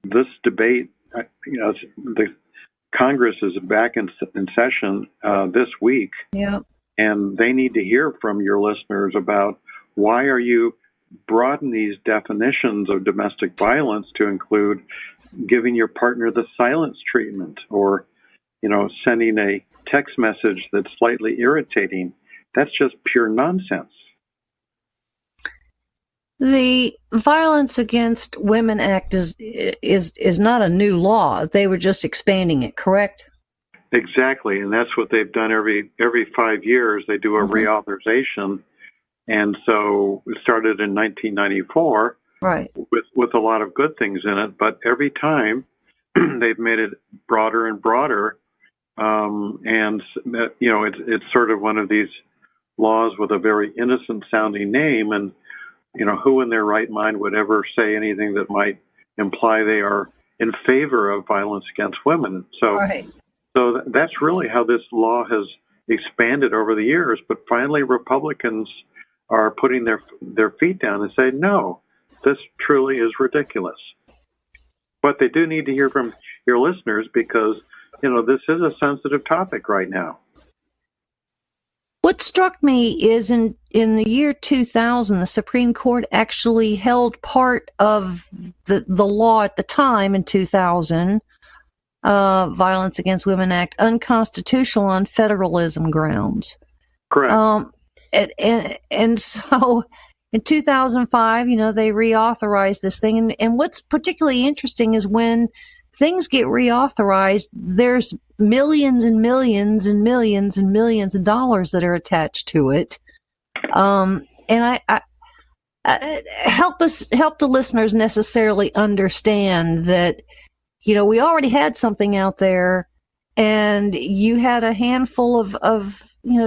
this debate, the Congress is back in session this week, and they need to hear from your listeners about why are you broadening these definitions of domestic violence to include giving your partner the silence treatment, or sending a text message that's slightly irritating. That's just pure nonsense. The Violence Against Women Act is not a new law. They were just expanding it, correct? Exactly, and that's what they've done every 5 years. They do a reauthorization, and so it started in 1994, right, with a lot of good things in it. But every time they've made it broader and broader. And it's sort of one of these laws with a very innocent sounding name, and who in their right mind would ever say anything that might imply they are in favor of violence against women? So, So that's really how this law has expanded over the years. But finally, Republicans are putting their feet down and say, no, this truly is ridiculous. But they do need to hear from your listeners because, this is a sensitive topic right now. What struck me is in the year 2000, the Supreme Court actually held part of the law at the time in 2000, Violence Against Women Act, unconstitutional on federalism grounds. Correct. And so in 2005, they reauthorized this thing. And what's particularly interesting is when things get reauthorized, there's millions and millions and millions and millions of dollars that are attached to it. And I help the listeners necessarily understand that, we already had something out there, and you had a handful of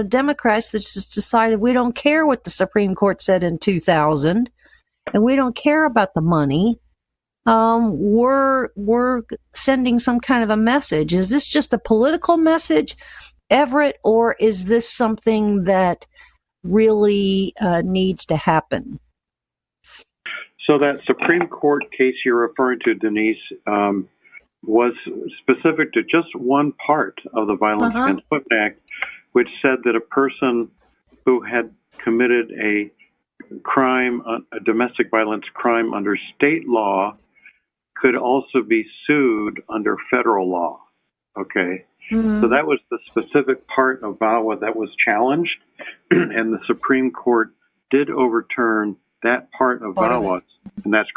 Democrats that just decided we don't care what the Supreme Court said in 2000, and we don't care about the money. We're sending some kind of a message. Is this just a political message, Everett, or is this something that really needs to happen? So that Supreme Court case you're referring to, Denise, was specific to just one part of the Violence Against Women Act, which said that a person who had committed a crime, a domestic violence crime under state law, could also be sued under federal law. Okay. Mm-hmm. So that was the specific part of VAWA that was challenged, and the Supreme Court did overturn that part of VAWA, and that's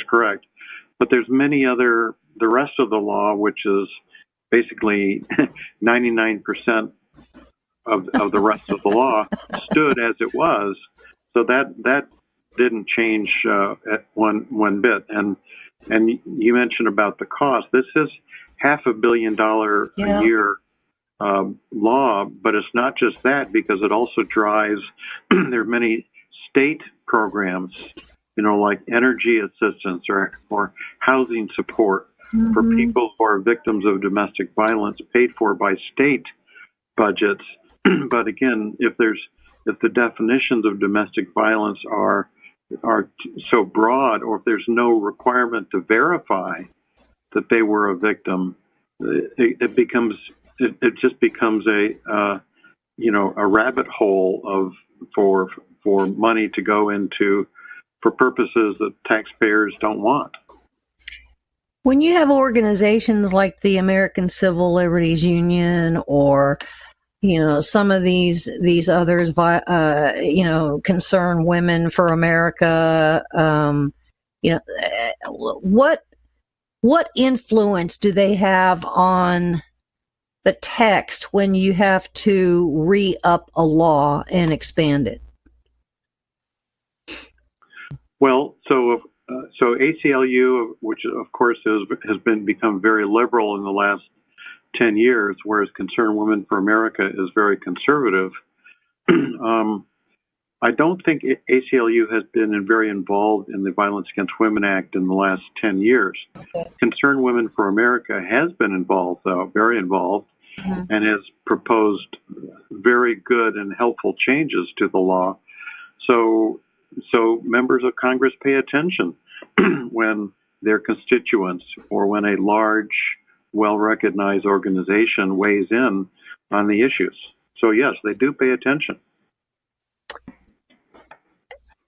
correct. But there's many other, the rest of the law, which is basically 99% of the rest of the law, stood as it was. So that didn't change at one bit. And you mentioned about the cost. This is $500 million a year law, but it's not just that, because it also drives. There are many state programs, like energy assistance or housing support for people who are victims of domestic violence, paid for by state budgets. But again, if the definitions of domestic violence are so broad, or if there's no requirement to verify that they were a victim, it just becomes a rabbit hole for money to go into for purposes that taxpayers don't want. When you have organizations like the American Civil Liberties Union, or some of these others, Concern Women for America, what influence do they have on the text when you have to re-up a law and expand it? Well, so ACLU, which of course has become very liberal in the last 10 years, whereas Concerned Women for America is very conservative. I don't think ACLU has been very involved in the Violence Against Women Act in the last 10 years. Okay. Concerned Women for America has been involved, though, very involved, and has proposed very good and helpful changes to the law. So members of Congress pay attention when their constituents or when a large, well-recognized organization weighs in on the issues. So yes, they do pay attention.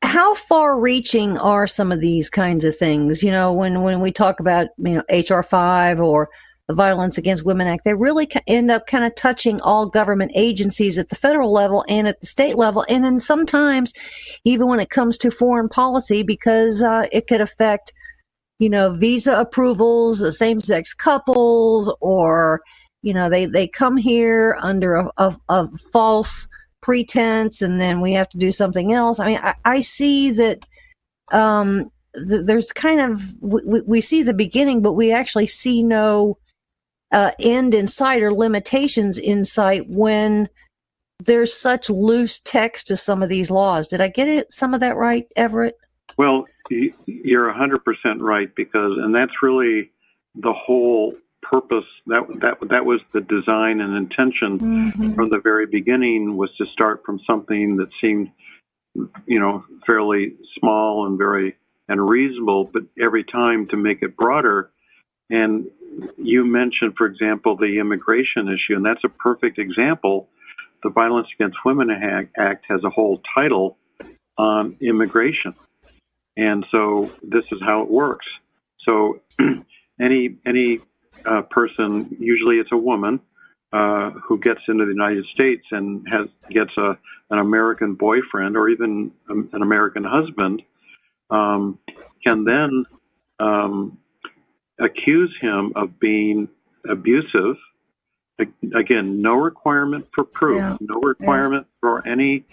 How far-reaching are some of these kinds of things? When we talk about HR 5 or the Violence Against Women Act, they really end up kind of touching all government agencies at the federal level and at the state level, and then sometimes even when it comes to foreign policy, because it could affect visa approvals, same-sex couples, or they come here under a false pretense, and then we have to do something else. I mean, I see that there's kind of we see the beginning, but we actually see no end in sight or limitations in sight when there's such loose text to some of these laws. Did I get some of that right, Everett? Well, you're 100% right, and that's really the whole purpose. That was the design and intention from the very beginning, was to start from something that seemed, fairly small and reasonable, but every time to make it broader. And you mentioned, for example, the immigration issue, and that's a perfect example. The Violence Against Women Act has a whole title on immigration. And so this is how it works. So any person, usually it's a woman, who gets into the United States and gets an American boyfriend or even an American husband, can then accuse him of being abusive. Again, no requirement for proof, no requirement for any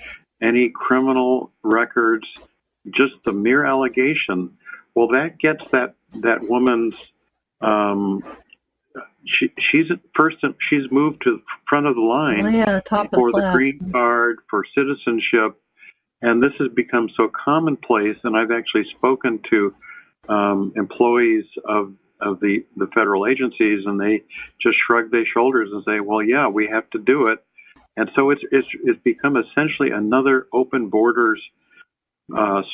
criminal records, just the mere allegation. Well, that gets that woman's. She's moved to the front of the line for the green card, for citizenship, and this has become so commonplace. And I've actually spoken to employees of the federal agencies, and they just shrug their shoulders and say, "Well, yeah, we have to do it." And so it's become essentially another open borders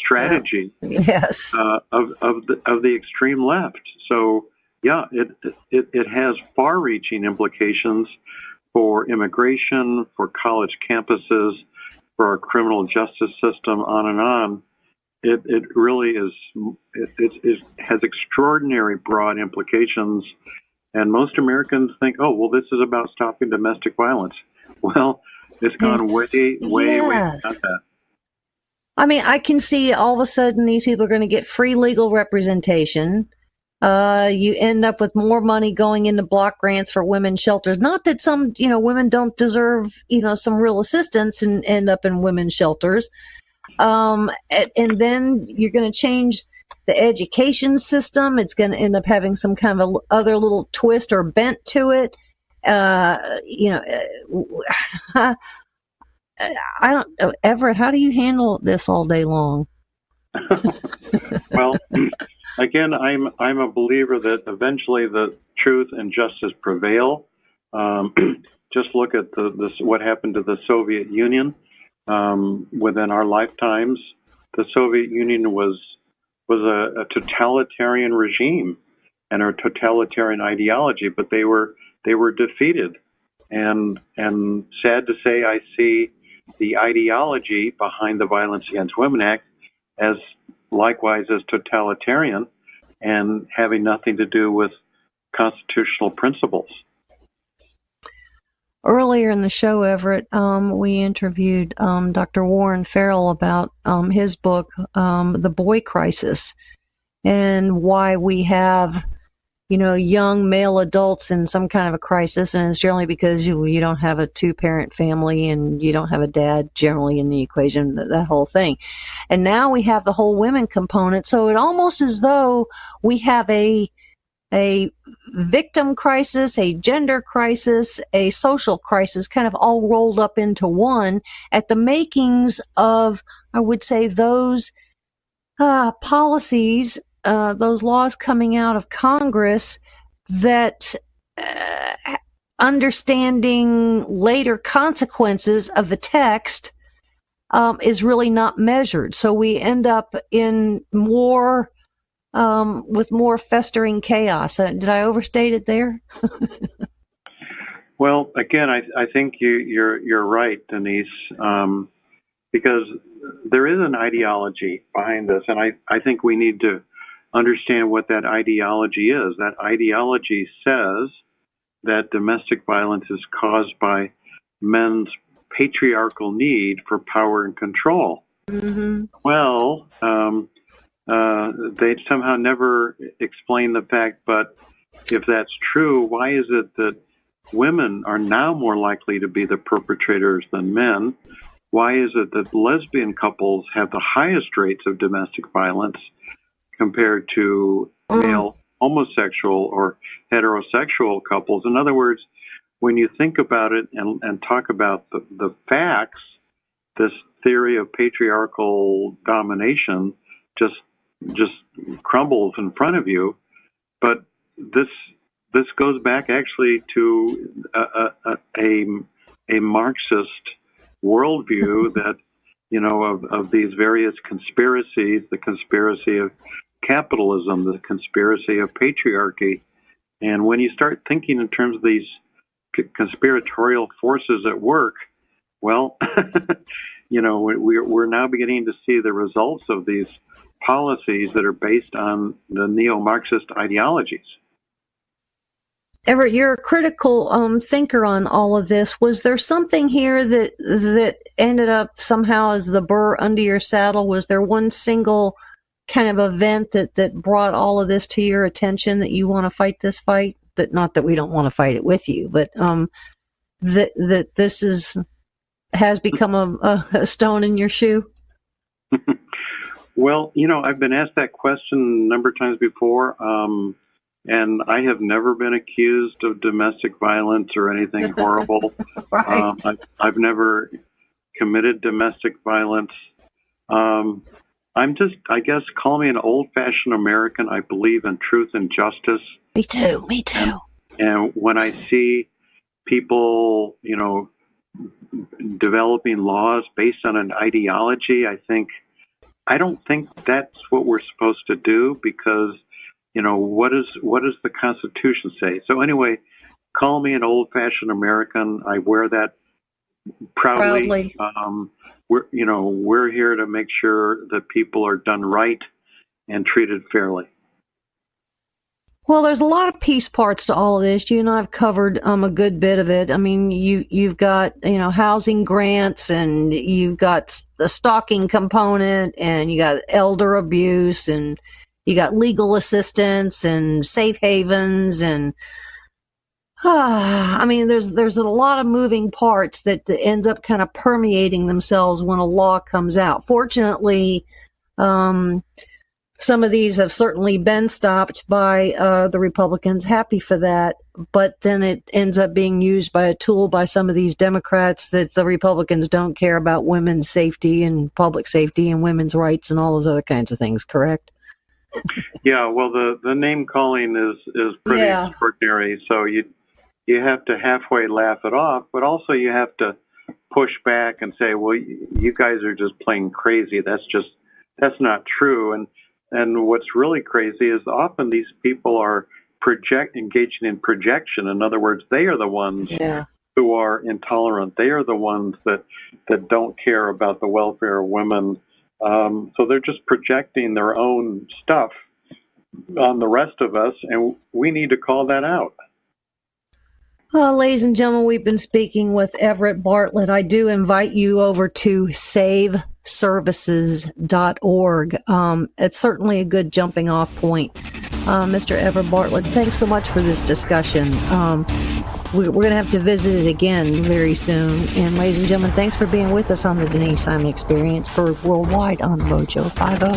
strategy of the extreme left. So yeah, it has far-reaching implications for immigration, for college campuses, for our criminal justice system, on and on. It really is. It has extraordinary broad implications, and most Americans think, "Oh, well, this is about stopping domestic violence." Well, it's gone way beyond that. I mean, I can see all of a sudden these people are going to get free legal representation. You end up with more money going into block grants for women's shelters. Not that some, women don't deserve, some real assistance and end up in women's shelters. And then you're going to change the education system. It's going to end up having some kind of other little twist or bent to it. I don't know, Everett, how do you handle this all day long? Well, again, I'm a believer that eventually the truth and justice prevail. Just look at what happened to the Soviet Union within our lifetimes. The Soviet Union was a totalitarian regime and a totalitarian ideology, but they were defeated. And sad to say, I see the ideology behind the Violence Against Women Act as likewise as totalitarian and having nothing to do with constitutional principles. Earlier in the show, Everett, we interviewed Dr. Warren Farrell about his book, The Boy Crisis, and why we have, young male adults in some kind of a crisis, and it's generally because you don't have a two-parent family and you don't have a dad generally in the equation, that whole thing. And now we have the whole women component, so it almost as though we have a victim crisis, a gender crisis, a social crisis, kind of all rolled up into one at the makings of, I would say, those policies, those laws coming out of Congress that understanding later consequences of the text is really not measured. So we end up in more with more festering chaos. Did I overstate it there? Well, again, I think you're right, Denise, because there is an ideology behind this, and I think we need to understand what that ideology is. That ideology says that domestic violence is caused by men's patriarchal need for power and control. Mm-hmm. Well, they somehow never explain the fact, but if that's true, why is it that women are now more likely to be the perpetrators than men? Why is it that lesbian couples have the highest rates of domestic violence compared to male homosexual or heterosexual couples? In other words, when you think about it and talk about the facts, this theory of patriarchal domination just crumbles in front of you. But this this goes back actually to a Marxist worldview that, of these various conspiracies, the conspiracy of capitalism, the conspiracy of patriarchy. And when you start thinking in terms of these conspiratorial forces at work, well, we're now beginning to see the results of these policies that are based on the neo-Marxist ideologies. Everett, you're a critical thinker on all of this. Was there something here that ended up somehow as the burr under your saddle? Was there one single kind of event that brought all of this to your attention, that you want to fight this fight? That, not that we don't want to fight it with you, but that this has become a stone in your shoe? Well, I've been asked that question a number of times before. And I have never been accused of domestic violence or anything horrible. Right. I've never committed domestic violence. I'm just, I guess, call me an old-fashioned American. I believe in truth and justice. Me too. And when I see people, developing laws based on an ideology, I don't think that's what we're supposed to do, because what does the Constitution say? So anyway, call me an old-fashioned American. I wear that proudly. We're here to make sure that people are done right and treated fairly. Well, there's a lot of piece parts to all of this. You and I have covered a good bit of it. I mean, you've got housing grants, and you've got the stalking component, and you got elder abuse, and you got legal assistance and safe havens, and there's a lot of moving parts that end up kind of permeating themselves when a law comes out. Fortunately, some of these have certainly been stopped by the Republicans. Happy for that. But then it ends up being used by a tool by some of these Democrats that the Republicans don't care about women's safety and public safety and women's rights and all those other kinds of things, correct? Yeah, well, the name calling is pretty extraordinary. So you have to halfway laugh it off, but also you have to push back and say, well, you guys are just plain crazy. That's not true. And what's really crazy is often these people are engaging in projection. In other words, they are the ones who are intolerant. They are the ones that don't care about the welfare of women. So they're just projecting their own stuff on the rest of us, and we need to call that out. Ladies and gentlemen, we've been speaking with Everett Bartlett. I do invite you over to saveservices.org. It's certainly a good jumping off point. Mr. Everett Bartlett, thanks so much for this discussion. We're going to have to visit it again very soon. And ladies and gentlemen, thanks for being with us on the Denise Simon Experience for Worldwide on Mojo 50.